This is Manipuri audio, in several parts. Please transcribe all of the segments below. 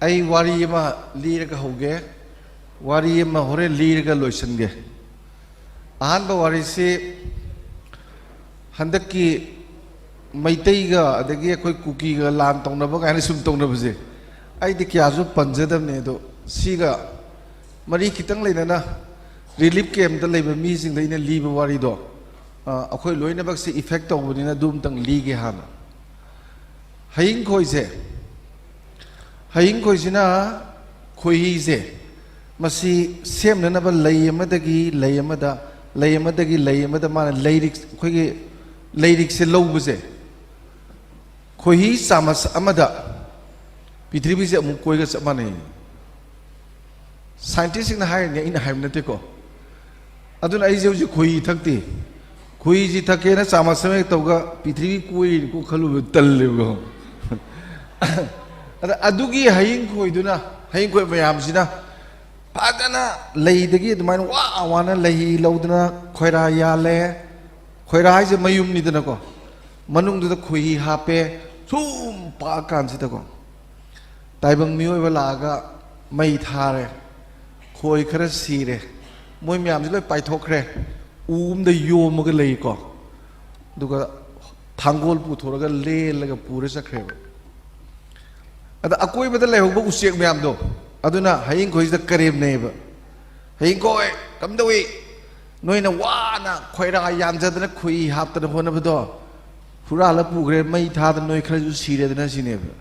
ai wari ma liraga hoge wari ma hore liraga loisange ahan ba wari se handaki maitai ga adagi koi kuki ga lan tong na ba kaina sum tong na bje ai de kya ju panjadam ne do siga mari kitang leina na relief camp da leiba mi sing da ina liba wari do akhoi loina bak se effect tong buni na dum tang li ge han haing khoi sina khoi se masi sem na ba lei amadagi lei amada mana leirik khoi ge leirik se lobu se khoi samas amada pithribi se mu koi ga samane scientist na hai ne ina haim na te ko aduna ai je khoi thakti khoi ji thake na samas me toga pithribi koi ko khalu tal le go adugi haing khoi duna haing khoi mayam sina padana leidagi adumai wa wana lei lauduna khoira yale khoira je mayum ni dana ko manung du khoi hape sum pa kan sita ko taibang mioi ba laga mai thare khoi khara sire moi myam je loi pai thokre da yom ga lei ko duga thangol pu thoraga le laga pure sakre ada akoi ba da lei ho usek myam do aduna haing khoi da karem nei ba haing khoi kam doi noina wana khoira yan jadana khoi hap ta hona ba do pura la pu gre mai tha da noi khara ju sire da na sine ba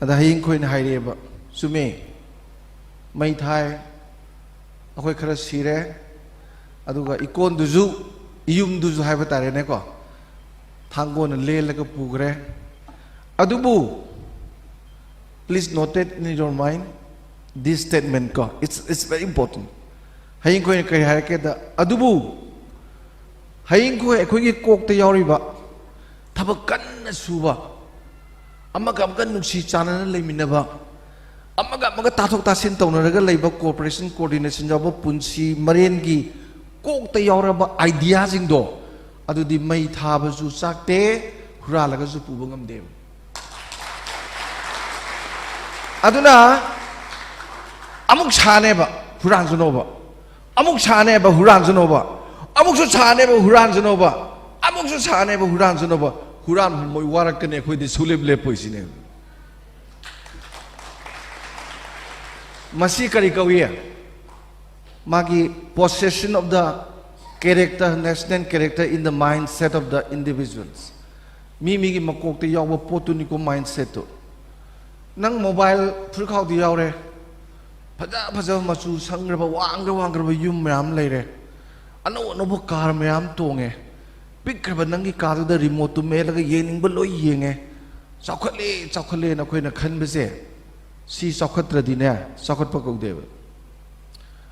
ada haing khoi na haire ba sume mai thai akhoi khara sire aduga ikon du ju iyum du ju hai ba tare ne ko thango na le la ka pu gre adubu please note it in your mind this statement ko it's very important haing khoi kai har ke da adubu haing khoi akhoi gi kok ta yauri ba thaba kan na suba amaga kan nuksi chana na leimina ba amaga tathok ta sin tawna raga leiba cooperation coordination job punsi maren gi kok ta yaura ba idea jing do adu di mai tha ba su sakte hura laga su pu bangam de aduna amuk chane ba huran juno ba amuk chane ba huran juno ba amuk su chane ba huran juno ba amuk su chane ba huran juno ba huran moi warak ne khoi di sulib le poisine masi kari kawiya magi possession of the character national character in the mindset of the individuals mi gi makok te yaw ba potuni ko mindset to nang mobile thur khaw di yaw re phaja machu sangra ba wangra ba yum mayam leire ano bo kar mayam tonge pikra nang gi kar da remote to me la ga yening ba loi yenge chakhle na khoi na khan be se si chakhatra di ne chakhat pa ko de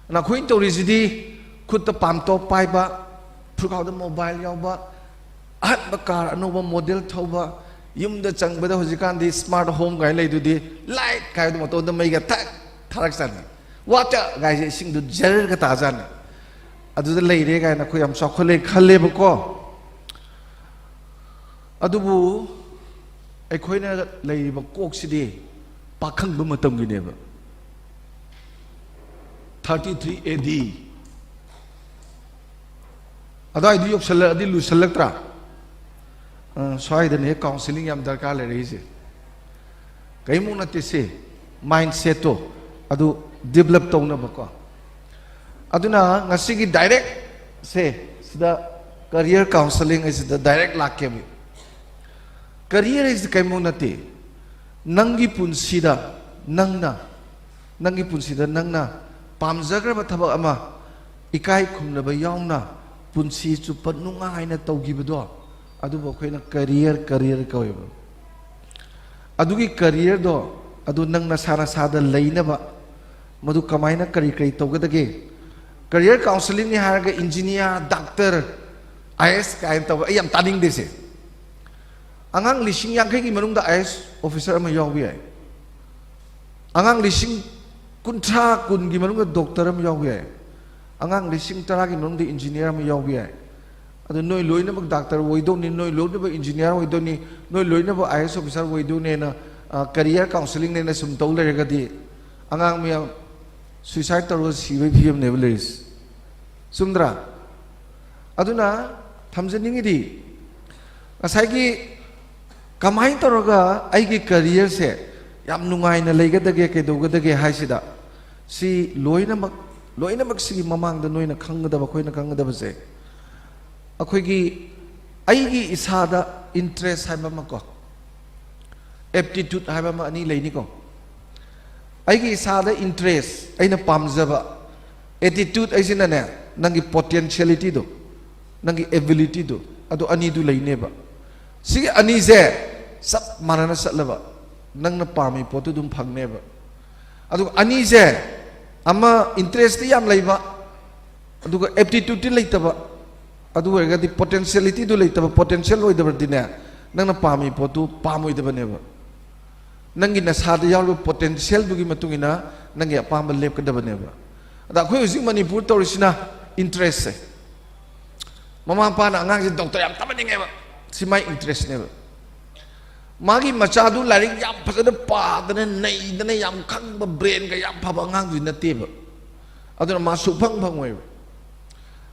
na khoi to ri khut ta pam to pai ba thur khaw da mobile yaw ba at ba kar ano ba model thau ba yum da chang ba da hojikan di smart home gai lei du di light kai du to da mai ga tak tharak san water gai sing du jar ga ta jan adu da lei re gai na khoi am chakhole khale ba ko adubu ai khoi na lei ba kok si di pakhang ba matam gi ne ba 33 AD adai du yok sala adi lu salaktra soida ne counseling yam darkar le reise kai mu na te se mindset to adu develop tawna ba ko aduna ngasi gi direct se sida career counseling is the direct lakke mi career is kai mu na te nangi punsida nangna pamjagra ba thaba ama ikai khumna ba yauna punsi chu patnunga haina tawgi ba do adu ba khoina career kawai ba adugi career do adu nangna sara sada leina ba madu kamaina kari tawgadage career counseling ni haraga engineer doctor IS kain taw ayam taning dese angang lising yang kai gi manung da IS officer ma yawi ai angang lising kuntra kun gi manung da doctor ma yawi ai angang lising tara gi manung da engineer ma yawi ai adu noi loina ba doctor woido ni noi loina ba engineer woido ni noi loina ba IS officer woido ne na career counseling ne sum tau le ga di angang mi suicide taro sibai phim ne blis sumdra aduna thamjaningi di asai gi kamai taraga ai gi career se yam nungai na leigadage ke dogadage haisida si loina mak si mamang da noina khangda ba khoina khangda ba se akhoi gi ai gi isada interest hai ma ko aptitude hai ma ani leini ko ai gi isada interest aina pamjaba attitude ai sina ne nangi potentiality do nangi ability do ado ani du leine ba si ani se sab manana satlaba nangna pami potu dum phangne ba adu ani se ama interest yam leiba adu aptitude leitaba adu ga di potentiality du leitaba potential oi dabar dine nangna pami potu pamoi daba ne ba nangi na sada yaw potential du gi matungina nangi apamba lep ka daba ne ba ada khoi using manipur torisina interest se mama pa na angang si doctor yam tabani nge ba si mai interest ne ba magi machadu laring yam phasana pa dana nei dana yam khang ba brain ga yam phaba angang du na te ba aduna ma su phang phang oi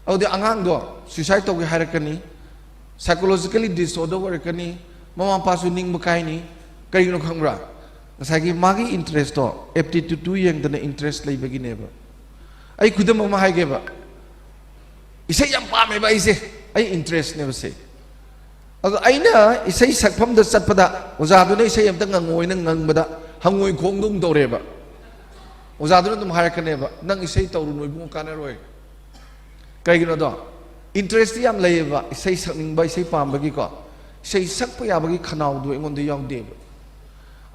adu angang do suicide to gi harakani psychologically disorder harakani mama pa su ning ba kai ni kai no khangra ngasagi magi interest to aptitude tu yang dana interest lei bagi ne ba ai khudam ma hai ge ba isai yam pa me ba ise ai interest ne ba se ado aina isai sakpham da chatpada oja du ne isai amta ngangoi na ngangbada hangoi khongdum dore ba oja du dum harakane ba nang isai tawru noi bu kana roi kai gino do interest yam lei ba isai sakning ba isai pam bagi ko isai sakpa ya bagi khanau du engon de yaw de ba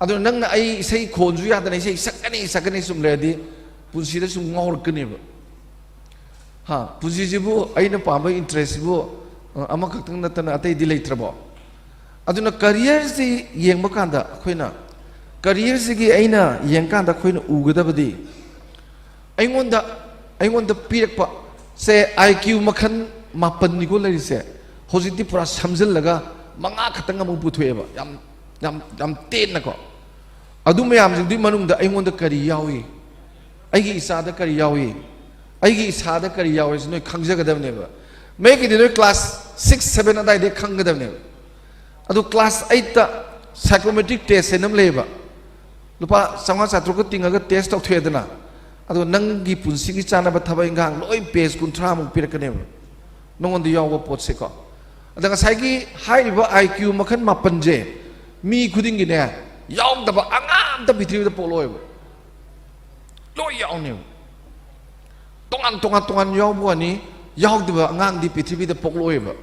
ado nang na ai isai khonju ya da ne isai sakani sum le di punsi da sum ngor kane ba ha punsi jibu aina pam ba interest bu ama khakhtang natana atai di leitrabo aduna career si yengba kanda khoina career si gi aina yengkanda khoina ugadabadi aingonda pirakpa se IQ makhan mapan ni ko lari se hojiti pura samjil laga manga khatang amu puthoeba yam ten na ko adu mayam jing di manungda aingonda kari yawi aigi isada kari yawi noi khangjagadabne ba make it class 6-7 adai de khanggadabne adu class 8 ta psychometric test enam leba lupa sanga satru ko tinga ga test tok thedana adu nangi punsi gi chana ba thabai ngang loi page kunthra mu pirakane nongon di yawa pot se ko adanga sai gi high ba IQ makhan mapan je mi khuding gi ne yaw da ba angam ta bitri da poloi loi yaw ne tongan yaw bu ani yaw da angang di pithibi da pokloi ba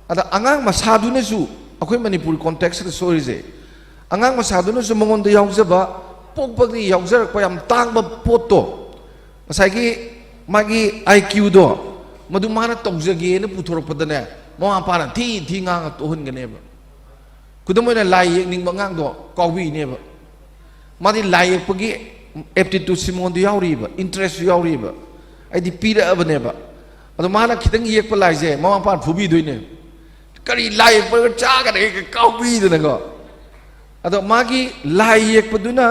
ada angang masadu ne su akoi manipur context da story je angang masadu ne su mongon da yaw je ba pokpagri yaw jar pa yam tang ba poto masai gi magi IQ do madu mana tokjage ne puthorok padane mama pa na thi ngang to hun gane ba kudamoi na lai ning bangang do kawi ne ba madi lai pagi aptitude simon do yauri ba interest yauri ba ai di pira ba ne ba ado mana khitang yek pa lai je mama pa phubi doine kari lai pa cha ga de kawi de na go ado magi lai yek pa duna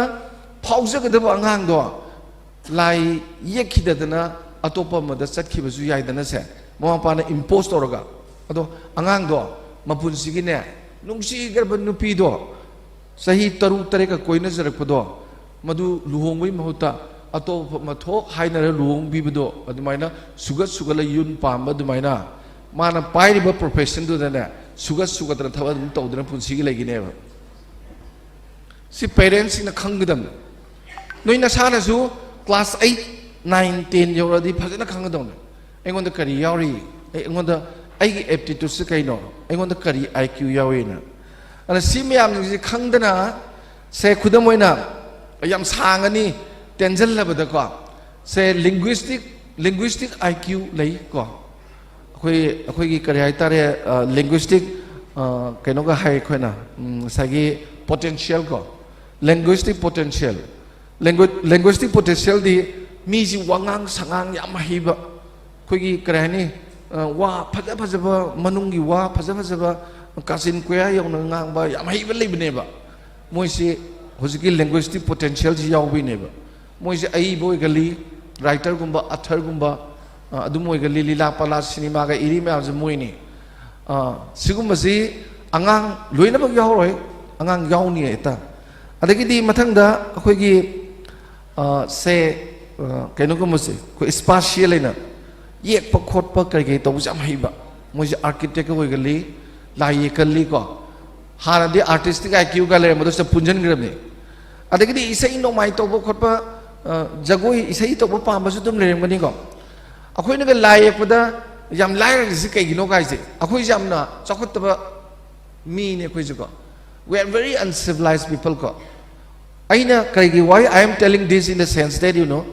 phauja ga da angang do lai yek khidadana atopa mada chatki basu yai dana se mama pa na impose toroga ado angang do mapun sigi ne nungsi garba nupi do sahi taru tare ka koina jarak pado madu luhongbai mahuta ato matho haina luhong bi bado adumaina sugala yun pamba adumaina mana pai ba profession do dana sugat na thaba dum tawdana punsi gi legi ne ba si parents na khangdam noina sana su class 8 9 10 yoradi phajana khangdam engon da kari yauri engon da ai aptitude se kaino engon da kari IQ yawi na ana si myam ji khangdana se khudamoina yam sangani tension labada ko se linguistic IQ lei ko akhoi gi kari hai tare linguistic kaino ga hai khoina sagi potential ko linguistic potential di mi ji wangang sangang yam hiba khoi gi kari ni wa phajaba manungi wa phajaba kasin kuya yong ngang ba yam hiba leibne ba moi si ꯍꯧꯖꯤꯛꯀꯤ ꯂꯦꯡꯒ꯭ꯋꯦꯖꯇꯤꯛ ꯄꯣꯇꯦꯟꯁꯤꯌꯦꯜꯁꯤ ꯌꯥꯎꯕꯩꯅꯦꯕ ꯃꯣꯏꯁꯦ ꯑꯏꯕ ꯑꯣꯏꯒꯜꯂꯤ ꯔꯥꯏꯇꯔꯒꯨꯝꯕ ꯑꯊꯔꯒꯨꯝꯕ ꯑꯗꯨꯝ ꯑꯣꯏꯒꯜꯂꯤ ꯂꯤꯂꯥ ꯄꯥꯂꯥ ꯁꯤꯅꯦꯃꯥꯒ ꯏꯔꯤ ꯃꯌꯥꯝꯁꯦ ꯃꯣꯏꯅꯤ ꯁꯤꯒꯨꯝꯕꯁꯤ ꯑꯉꯥꯡ ꯂꯣꯏꯅꯃꯛ ꯌꯥꯎꯔꯣꯏ ꯑꯉꯥꯡ ꯌꯥꯎꯅꯤ ꯍꯦꯛꯇ ꯑꯗꯒꯤꯗꯤ ꯃꯊꯪꯗ ꯑꯩꯈꯣꯏꯒꯤ ꯁꯦ ꯀꯩꯅꯣꯒꯨꯝꯕꯁꯦ ꯑꯩꯈꯣꯏ ꯁ꯭ꯄꯥꯁꯤꯌꯦꯜ ꯍꯥꯏꯅ ꯌꯦꯛꯄ ꯈꯣꯠꯄ ꯀꯔꯤ ꯇꯧꯕꯁꯦ ꯌꯥꯝ ꯍꯩꯕ ꯃꯣꯏꯁꯦ ꯑꯥꯔꯀꯤꯇꯦꯛ ꯑꯣꯏꯒꯜꯂꯤ ꯂꯥꯏ ꯌꯦꯛꯀꯜꯂꯤ ꯀꯣ ꯍꯥꯟꯅꯗꯤ ꯑꯥꯔꯇꯤꯁꯇꯤꯛ IQ ꯒ ꯂꯩꯔꯝꯕꯗꯣ ꯁꯤꯗ ꯄꯨꯟꯁꯤꯟꯈ꯭ꯔꯕꯅꯤ ꯑꯗꯒꯤꯗꯤ ꯏꯁꯩ ꯅꯣꯡꯃꯥꯏ ꯇꯧꯕ ꯈꯣꯠꯄ ꯖꯒꯣꯏ ꯏꯁꯩ ꯇꯧꯕ ꯄꯥꯝꯕꯁꯨ ꯑꯗꯨꯝ ꯂꯩꯔꯝꯒꯅꯤꯀꯣ ꯑꯩꯈꯣꯏꯅꯒ ꯂꯥꯏ ꯌꯦꯛꯄꯗ ꯌꯥꯝ ꯂꯥꯏꯔꯔꯤꯁꯤ ꯀꯩꯒꯤꯅꯣ ꯀꯥꯏꯁꯦ ꯑꯩꯈꯣꯏꯁꯦ ꯌꯥꯝꯅ ꯆꯥꯎꯈꯠꯇꯕ ꯃꯤꯅꯦ ꯑꯩꯈꯣꯏꯁꯦ ꯀꯣ we are very uncivilized people ꯀꯣ ꯑꯩꯅ ꯀꯔꯤꯒꯤ why I am telling this in the sense that you know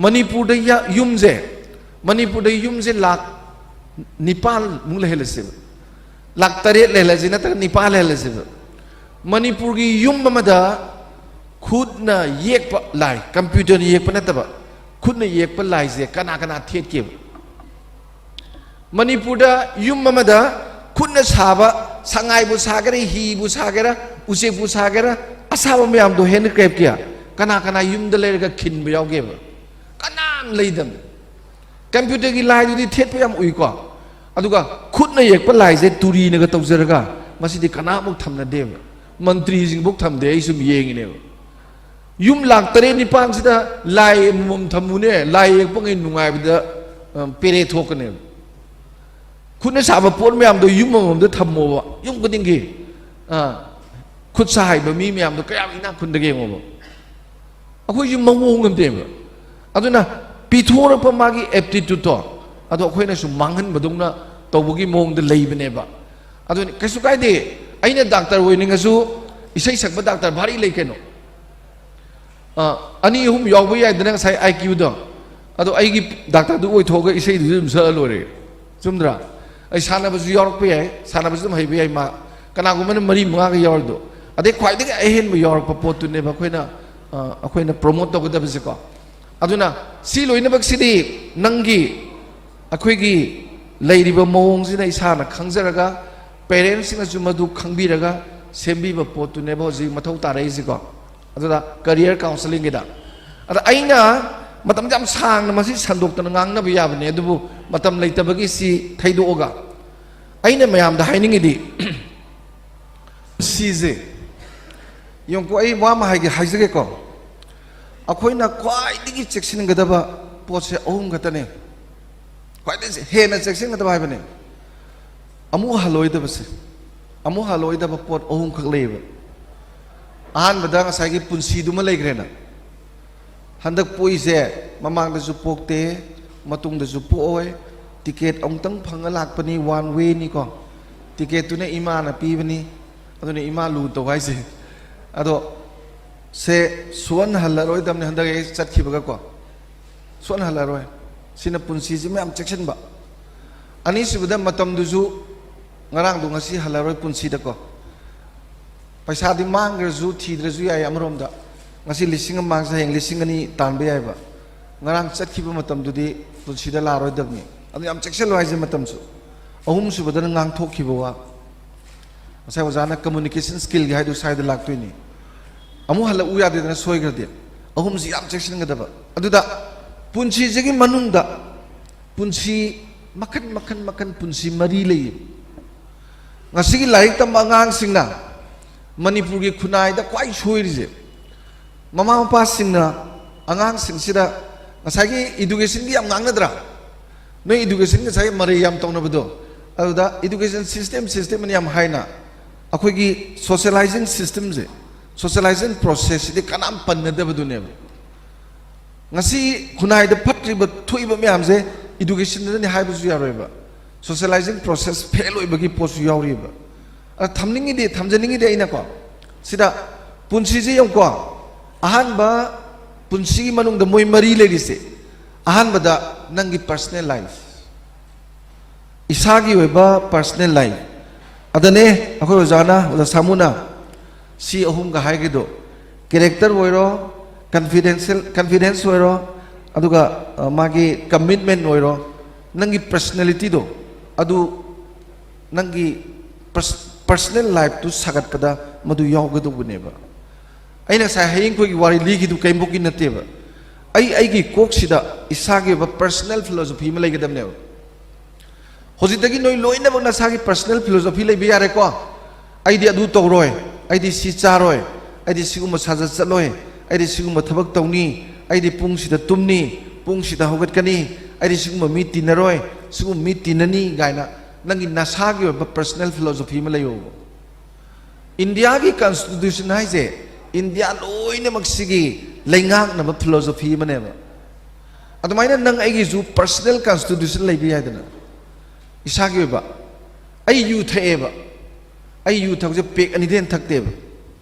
ꯃꯅꯤꯄꯨꯔꯗ ꯌꯨꯝꯁꯦ ꯂꯥꯛ 9 ꯃꯨꯛ ꯂꯩꯍꯜꯂꯁꯦꯕ ꯂꯥꯛ 7 ꯂꯩꯍꯜꯂꯁꯤ ꯅꯠꯇ꯭ꯔꯒ 9 ꯂꯩꯍꯜꯂꯁꯦꯕ ꯃꯅꯤꯄꯨꯔꯒꯤ ꯌꯨꯝ ꯑꯃꯗ ꯈꯨꯠꯅ ꯌꯦꯛꯄ ꯂꯥꯏ ꯀꯝꯄ꯭ꯌꯨꯇꯔꯅ ꯌꯦꯛꯄ ꯅꯠꯇꯕ ꯈꯨꯠꯅ ꯌꯦꯛꯄ ꯂꯥꯏꯁꯦ ꯀꯅꯥ ꯊꯦꯠꯀꯦꯕ ꯃꯅꯤꯄꯨꯔꯗ ꯌꯨꯝ ꯑꯃꯗ ꯈꯨꯠꯅ ꯁꯥꯕ ꯁꯉꯥꯏꯕꯨ ꯁꯥꯒꯦꯔꯥ ꯍꯤꯕꯨ ꯁꯥꯒꯦꯔꯥ ꯎꯆꯦꯛꯄꯨ ꯁꯥꯒꯦꯔꯥ ꯑꯁꯥꯕ ꯃꯌꯥꯝꯗꯣ ꯍꯦꯟꯗꯀ꯭ꯔꯦꯐꯀꯤ ꯀꯅꯥ ꯌꯨꯝꯗ ꯂꯩꯔꯒ ꯈꯤꯟꯕ ꯌꯥꯎꯒꯦꯕ ꯀꯅꯥꯝ ꯂꯩꯗꯝ ꯀꯝꯄ꯭ꯌꯨꯇꯔꯒꯤ ꯂꯥꯏꯗꯨꯗꯤ ꯊꯦꯠꯄ ꯌꯥꯝ ꯎꯏꯀꯣ ꯑꯗꯨꯒ ꯈꯨꯠꯅ ꯌꯦꯛꯄ ꯂꯥꯏꯁꯦ ꯇꯨꯔꯤꯅꯒ ꯇꯧꯖꯔꯒ ꯃꯁꯤꯗꯤ ꯀꯅꯥꯃꯨꯛ ꯊꯝꯅꯗꯦꯕ ꯃꯟꯇ꯭ꯔꯤꯁꯤꯡꯐꯧ ꯊꯝꯗꯦ ꯑꯩ ꯁꯨꯝ ꯌꯦꯡꯉꯤꯅꯦꯕ ꯌꯨꯝ ꯂꯥꯛ 7 ꯁꯤꯗ ꯂꯥꯏ ꯑꯃꯃꯝ ꯊꯝꯃꯨꯅꯦ ꯂꯥꯏ ꯌꯦꯛꯄꯉꯩ ꯅꯨꯡꯉꯥꯏꯕꯗ ꯄꯦꯔꯦ ꯊꯣꯛꯀꯅꯦꯕ ꯈꯨꯠꯅ ꯁꯥꯕ ꯄꯣꯠ ꯃꯌꯥꯝꯗꯣ ꯌꯨꯝ ꯑꯃꯃꯝꯗ ꯊꯝꯃꯣꯕ ꯌꯨꯝ ꯈꯨꯗꯤꯡꯒꯤ ꯈꯨꯠ ꯁꯥ ꯍꯩꯕ ꯃꯤ ꯃꯌꯥꯝꯗꯣ ꯀꯌꯥꯝ ꯏꯅꯥꯛ ꯈꯨꯟꯗꯒꯦ ꯌꯦꯡꯉꯣꯕ ꯑꯩꯈꯣꯏꯁꯨ ꯃꯑꯣꯡ ꯉꯝꯗꯦꯕ ꯑꯗꯨꯅ ꯄꯤꯊꯣꯔꯛꯄ ꯃꯥꯒꯤ ꯑꯦꯞꯇꯤꯇ꯭ꯌꯨꯠꯇꯣ ꯑꯗꯣ ꯑꯩꯈꯣꯏꯅꯁꯨ ꯃꯥꯡꯍꯟꯕꯗꯧꯅ ꯇꯧꯕꯒꯤ ꯃꯑꯣꯡꯗ ꯂꯩꯕꯅꯦꯕ ꯑꯗꯨꯅꯤ ꯀꯩꯁꯨ ꯀꯥꯏꯗꯦ ꯑꯩꯅ ꯗꯥꯛꯇꯔ ꯑꯣꯏꯅꯤꯡꯉꯁꯨ ꯏꯁꯩ ꯁꯛꯄ ꯗꯥꯛꯇꯔ ꯚꯥꯔꯤ ꯂꯩ ꯀꯩꯅꯣ 2-3 ꯌꯥꯎꯕ ꯌꯥꯏꯗꯅ ꯉꯁꯥꯏ IQ-ꯗꯣ ꯑꯗꯣ ꯑꯩꯒꯤ ꯗꯥꯛꯇꯔꯗꯨ ꯑꯣꯏꯊꯣꯛꯑꯒ ꯏꯁꯩꯗꯨꯁꯨ ꯑꯗꯨꯝ ꯁꯛꯑ ꯂꯣꯏꯔꯦ ꯆꯨꯝꯗ꯭ꯔꯥ ꯑꯩ ꯁꯥꯟꯅꯕꯁꯨ ꯌꯥꯎꯔꯛꯄ ꯌꯥꯏ ꯁꯥꯟꯅꯕꯁꯨ ꯑꯗꯨꯝ ꯍꯩꯕ ꯌꯥꯏ ꯃꯥ ꯀꯅꯥꯒꯨꯝꯕꯅ 4-5ꯒ ꯌꯥꯎꯔꯤꯗꯣ ꯑꯗꯩ ꯈ꯭ꯋꯥꯏꯗꯒꯤ ꯑꯍꯦꯟꯕ ꯌꯥꯎꯔꯛꯄ ꯄꯣꯠꯇꯨꯅꯦꯕ ꯑꯩꯈꯣꯏꯅ ꯄ꯭ꯔꯣꯃꯣꯠ ꯇꯧꯒꯗꯕꯁꯦꯀꯣ ꯑꯗꯨꯅ ꯁꯤ ꯂꯣꯏꯅꯃꯛꯁꯤꯗꯤ ꯅꯪꯒꯤ ꯑꯩꯈꯣꯏꯒꯤ ꯂꯩꯔꯤꯕ ꯃꯑꯣꯡꯁꯤꯅ ꯏꯁꯥꯅ ꯈꯪꯖꯔꯒ ꯄꯦꯔꯦꯟꯁꯁꯤꯡꯅꯁꯨ ꯃꯗꯨ ꯈꯪꯕꯤꯔꯒ ꯁꯦꯝꯕꯤꯕ ꯄꯣꯠꯇꯨꯅꯦꯕ ꯍꯧꯖꯤꯛ ꯃꯊꯧ ꯇꯥꯔꯛꯏꯁꯤꯀꯣ ꯑꯗꯨꯗ ꯀꯔꯤꯌꯔ ꯀꯥꯎꯟꯁꯤꯂꯤꯡꯒꯤꯗ ꯑꯗ ꯑꯩꯅ ꯃꯇꯝ ꯌꯥꯝ ꯁꯥꯡꯅ ꯃꯁꯤ ꯁꯟꯗꯣꯛꯇꯅ ꯉꯥꯡꯅꯕ ꯌꯥꯕꯅꯦ ꯑꯗꯨꯕꯨ ꯃꯇꯝ ꯂꯩꯇꯕꯒꯤ ꯁꯤ ꯊꯩꯗꯣꯛꯑꯒ ꯑꯩꯅ ꯃꯌꯥꯝꯗ ꯍꯥꯏꯅꯤꯡꯉꯤꯗꯤ ꯁꯤꯁꯦ ꯌꯦꯡꯉꯨꯀꯣ ꯑꯩ ꯋꯥ ꯑꯃ ꯍꯥꯏꯖꯒꯦꯀꯣ ꯑꯩꯈꯣꯏꯅ ꯈ꯭ꯋꯥꯏꯗꯒꯤ ꯆꯦꯛꯁꯤꯟꯒꯗꯕ ꯄꯣꯠꯁꯦ 3 ꯈꯛꯇꯅꯦ ꯈ꯭ꯋꯥꯏꯗꯒꯤ ꯍꯦꯟꯅ ꯆꯦꯛꯁꯤꯟꯒꯗꯕ ꯍꯥꯏꯕꯅꯦ ꯑꯃꯨꯛ ꯍꯜꯂꯣꯏꯗꯕ ꯄꯣꯠ 3 ꯈꯛ ꯂꯩꯌꯦꯕ ꯑꯍꯥꯟꯕꯗ ꯉꯁꯥꯏꯒꯤ ꯄꯨꯟꯁꯤꯗꯨꯃ ꯂꯩꯈ꯭ꯔꯦꯅ ꯍꯟꯗꯛ ꯄꯣꯛꯏꯁꯦ ꯃꯃꯥꯡꯗꯁꯨ ꯄꯣꯛꯇꯦ ꯃꯇꯨꯡꯗꯁꯨ ꯄꯣꯛꯑꯣꯏ ꯇꯤꯀꯦꯠ ꯑꯃꯨꯛꯇꯪ ꯐꯪꯉ ꯂꯥꯛꯄꯅꯤ ꯋꯥꯟ ꯋꯦꯅꯤꯀꯣ ꯇꯤꯀꯦꯠꯇꯨꯅ ꯏꯃꯥꯅ ꯄꯤꯕꯅꯤ ꯑꯗꯨꯅ ꯏꯃꯥ ꯂꯨ ꯇꯧ ꯍꯥꯏꯁꯦ ꯑꯗꯣ ꯁꯦ ꯁꯣꯟꯍꯜꯂꯔꯣꯏꯗꯕꯅꯤ ꯍꯟꯗꯛ ꯑꯩ ꯆꯠꯈꯤꯕꯒꯀꯣ ꯁꯣꯟꯍꯜꯂꯔꯣꯏ ꯁꯤꯅ ꯄꯨꯟꯁꯤꯁꯤ ꯃꯌꯥꯝ ꯆꯦꯛꯁꯤꯟꯕ ꯑꯅꯤꯁꯨꯕꯗ ꯃꯇꯝꯗꯨꯁꯨ ꯉꯔꯥꯡꯗꯣ ꯉꯁꯤ ꯍꯜꯂꯔꯣꯏ ꯄꯨꯟꯁꯤꯗꯀꯣ ꯄꯩꯁꯥꯗꯤ ꯃꯥꯡꯈ꯭ꯔꯁꯨ ꯊꯤꯗ꯭ꯔꯁꯨ ꯌꯥꯏ ꯑꯃꯔꯣꯝꯗ ꯉꯁꯤ 1,000 ꯃꯥꯡꯁꯦ ꯍꯌꯦꯡ 2,000 ꯇꯥꯟꯕ ꯌꯥꯏꯕ ꯉꯔꯥꯡ ꯆꯠꯈꯤꯕ ꯃꯇꯝꯗꯨꯗꯤ ꯄꯨꯟꯁꯤꯗ ꯂꯥꯛꯑꯔꯣꯏꯗꯕꯅꯤ ꯑꯗꯨ ꯌꯥꯝ ꯆꯦꯛꯁꯤꯜꯂꯨ ꯍꯥꯏꯁꯦ ꯃꯇꯝꯁꯨ 3ꯁꯨꯕꯗꯅ ꯉꯥꯡꯊꯣꯛꯈꯤꯕ ꯋꯥ ꯉꯁꯥꯏ ꯑꯣꯖꯥꯅ ꯀꯝꯃꯨꯅꯤꯀꯦꯁꯟ ꯁ꯭ꯀꯤꯜꯒꯤ ꯍꯥꯏꯗꯨ ꯁ꯭ꯋꯥꯏꯗ ꯂꯥꯛꯇꯣꯏꯅꯤ ꯑꯃꯨꯛ ꯍꯜꯂꯛꯎ ꯌꯥꯗꯦꯗꯅ ꯁꯣꯏꯈ꯭ꯔꯗꯤ 3ꯁꯤ ꯌꯥꯝ ꯆꯦꯛꯁꯤꯟꯒꯗꯕ ꯑꯗꯨꯗ ꯄꯨꯟꯁꯤꯁꯤꯒꯤ ꯃꯅꯨꯡꯗ ꯄꯨꯟꯁꯤ ꯃꯈꯟ ꯄꯨꯟꯁꯤ 4 ꯂꯩꯌꯦ ꯉꯁꯤꯒꯤ ꯂꯥꯏꯔꯤꯛ ꯇꯝꯕ ꯑꯉꯥꯡꯁꯤꯡꯅ ꯃꯅꯤꯄꯨꯔꯒꯤ ꯈꯨꯟꯅꯥꯏꯗ ꯈ꯭ꯋꯥꯏ ꯁꯣꯏꯔꯤꯁꯦ ꯃꯃꯥ ꯃꯄꯥꯁꯤꯡꯅ ꯑꯉꯥꯡꯁꯤꯡꯁꯤꯗ ꯉꯁꯥꯏꯒꯤ ꯏꯗꯨꯀꯦꯁꯟꯒꯤ ꯌꯥꯝ ꯉꯥꯡꯅꯗ꯭ꯔꯥ ꯅꯣꯏ ꯏꯗꯨꯀꯦꯁꯟ ꯉꯁꯥꯏ ꯃꯔꯩ ꯌꯥꯝ ꯇꯧꯅꯕꯗꯣ ꯑꯗꯨꯗ ꯏꯗꯨꯀꯦꯁꯟ ꯁꯤꯁꯇꯦꯝ ꯑꯅ ꯌꯥꯝ ꯍꯥꯏꯅ ꯑꯩꯈꯣꯏꯒꯤ ꯁꯣꯁꯤꯌꯦꯂꯥꯏꯖꯤꯡ ꯁꯤꯁꯇꯦꯝꯁꯦ ꯁꯣꯁꯤꯌꯦꯂꯥꯏꯖꯦꯁꯟ ꯄ꯭ꯔꯣꯁꯦꯁꯁꯤꯗꯤ ꯀꯅꯥꯝ ꯄꯟꯅꯗꯕꯗꯨꯅꯦꯕ ngasi khunai da phatri ba thui ba myam je education da ni hai bu ya roi ba socializing process fail oi ba gi post yauri ba a thamningi de thamjaningi de ina ko sida punsi je yong ko ahan ba punsi manung da moi mari le rise ahan ba da nangi personal life isagi oi ba personal life adane akoi ojana oda samuna si ahum ga hai ge do character oiro confidence oiro aduga magi commitment oiro nangi personality do adu nangi personal life tu sagat pada madu yaw ga do buneba ꯑꯩꯅ ꯉꯁꯥꯏ ꯍꯌꯦꯡ ꯑꯩꯈꯣꯏꯒꯤ ꯋꯥꯔꯤ ꯂꯤꯈꯤꯗꯨ ꯀꯩꯝꯕꯨꯛꯀꯤ ꯅꯠꯇꯦꯕ ꯑꯩꯒꯤ ꯀꯣꯛꯁꯤꯗ ꯏꯁꯥꯒꯤ ꯑꯣꯏꯕ ꯄꯔꯁꯣꯅꯦꯜ ꯐꯤꯂꯣꯁꯣꯐꯤ ꯑꯃ ꯂꯩꯒꯗꯕꯅꯦꯕ ꯍꯧꯖꯤꯛꯇꯒꯤ ꯅꯣꯏ ꯂꯣꯏꯅꯃꯛ ꯅꯁꯥꯒꯤ ꯄꯔꯁꯣꯅꯦꯜ ꯐꯤꯂꯣꯁꯣꯐꯤ ꯂꯩꯕ ꯌꯥꯔꯦꯀꯣ ꯑꯩꯗꯤ ꯑꯗꯨ ꯇꯧꯔꯣꯏ ꯑꯩꯗꯤ ꯁꯤ ꯆꯥꯔꯣꯏ ꯑꯩꯗꯤ ꯁꯤꯒꯨꯝꯕ ꯁꯥꯖꯠ ꯆꯠꯂꯣꯏ ꯑꯩꯗꯤ ꯁꯤꯒꯨꯝꯕ ꯊꯕꯛ ꯇꯧꯅꯤ ꯑꯩꯗꯤ ꯄꯨꯡꯁꯤꯗ ꯇꯨꯝꯅꯤ ꯄꯨꯡꯁꯤꯗ ꯍꯧꯒꯠꯀꯅꯤ ꯑꯩꯗꯤ ꯁꯤꯒꯨꯝꯕ ꯃꯤ ꯇꯤꯟꯅꯔꯣꯏ ꯁꯤꯒꯨꯝꯕ ꯃꯤ ꯇꯤꯟꯅꯅꯤ ꯒꯥꯏꯅ ꯅꯪꯒꯤ ꯅꯁꯥꯒꯤ ꯑꯣꯏꯕ ꯄꯔꯁꯣꯅꯦꯜ ꯐꯤꯂꯣꯁꯣꯐꯤ ꯑꯃ ꯂꯩꯌꯣꯕ ꯏꯟꯗꯤꯌꯥꯒꯤ ꯀꯟꯁꯇꯤꯇ꯭ꯌꯨꯁꯟ ꯍꯥꯏꯁꯦ ꯏꯟꯗꯤꯌꯥ ꯂꯣꯏꯅꯃꯛꯁꯤꯒꯤ ꯂꯩꯉꯥꯛꯅꯕ ꯐꯤꯂꯣꯁꯣꯐꯤ ꯑꯃꯅꯦꯕ ꯑꯗꯨꯃꯥꯏꯅ ꯅꯪ ꯑꯩꯒꯤꯁꯨ ꯄꯔꯁꯣꯅꯦꯜ ꯀꯟꯁꯇꯤꯇ꯭ꯌꯨꯁꯟ ꯂꯩꯕ ꯌꯥꯏꯗꯅ ꯏꯁꯥꯒꯤ ꯑꯣꯏꯕ ꯑꯩ ꯌꯨ ꯊꯛꯑꯦꯕ ꯑꯩ ꯌꯨ ꯊꯛꯄꯁꯦ ꯄꯦꯛ ꯑꯅꯤꯗꯩ ꯍꯦꯟꯅ ꯊꯛꯇꯦꯕ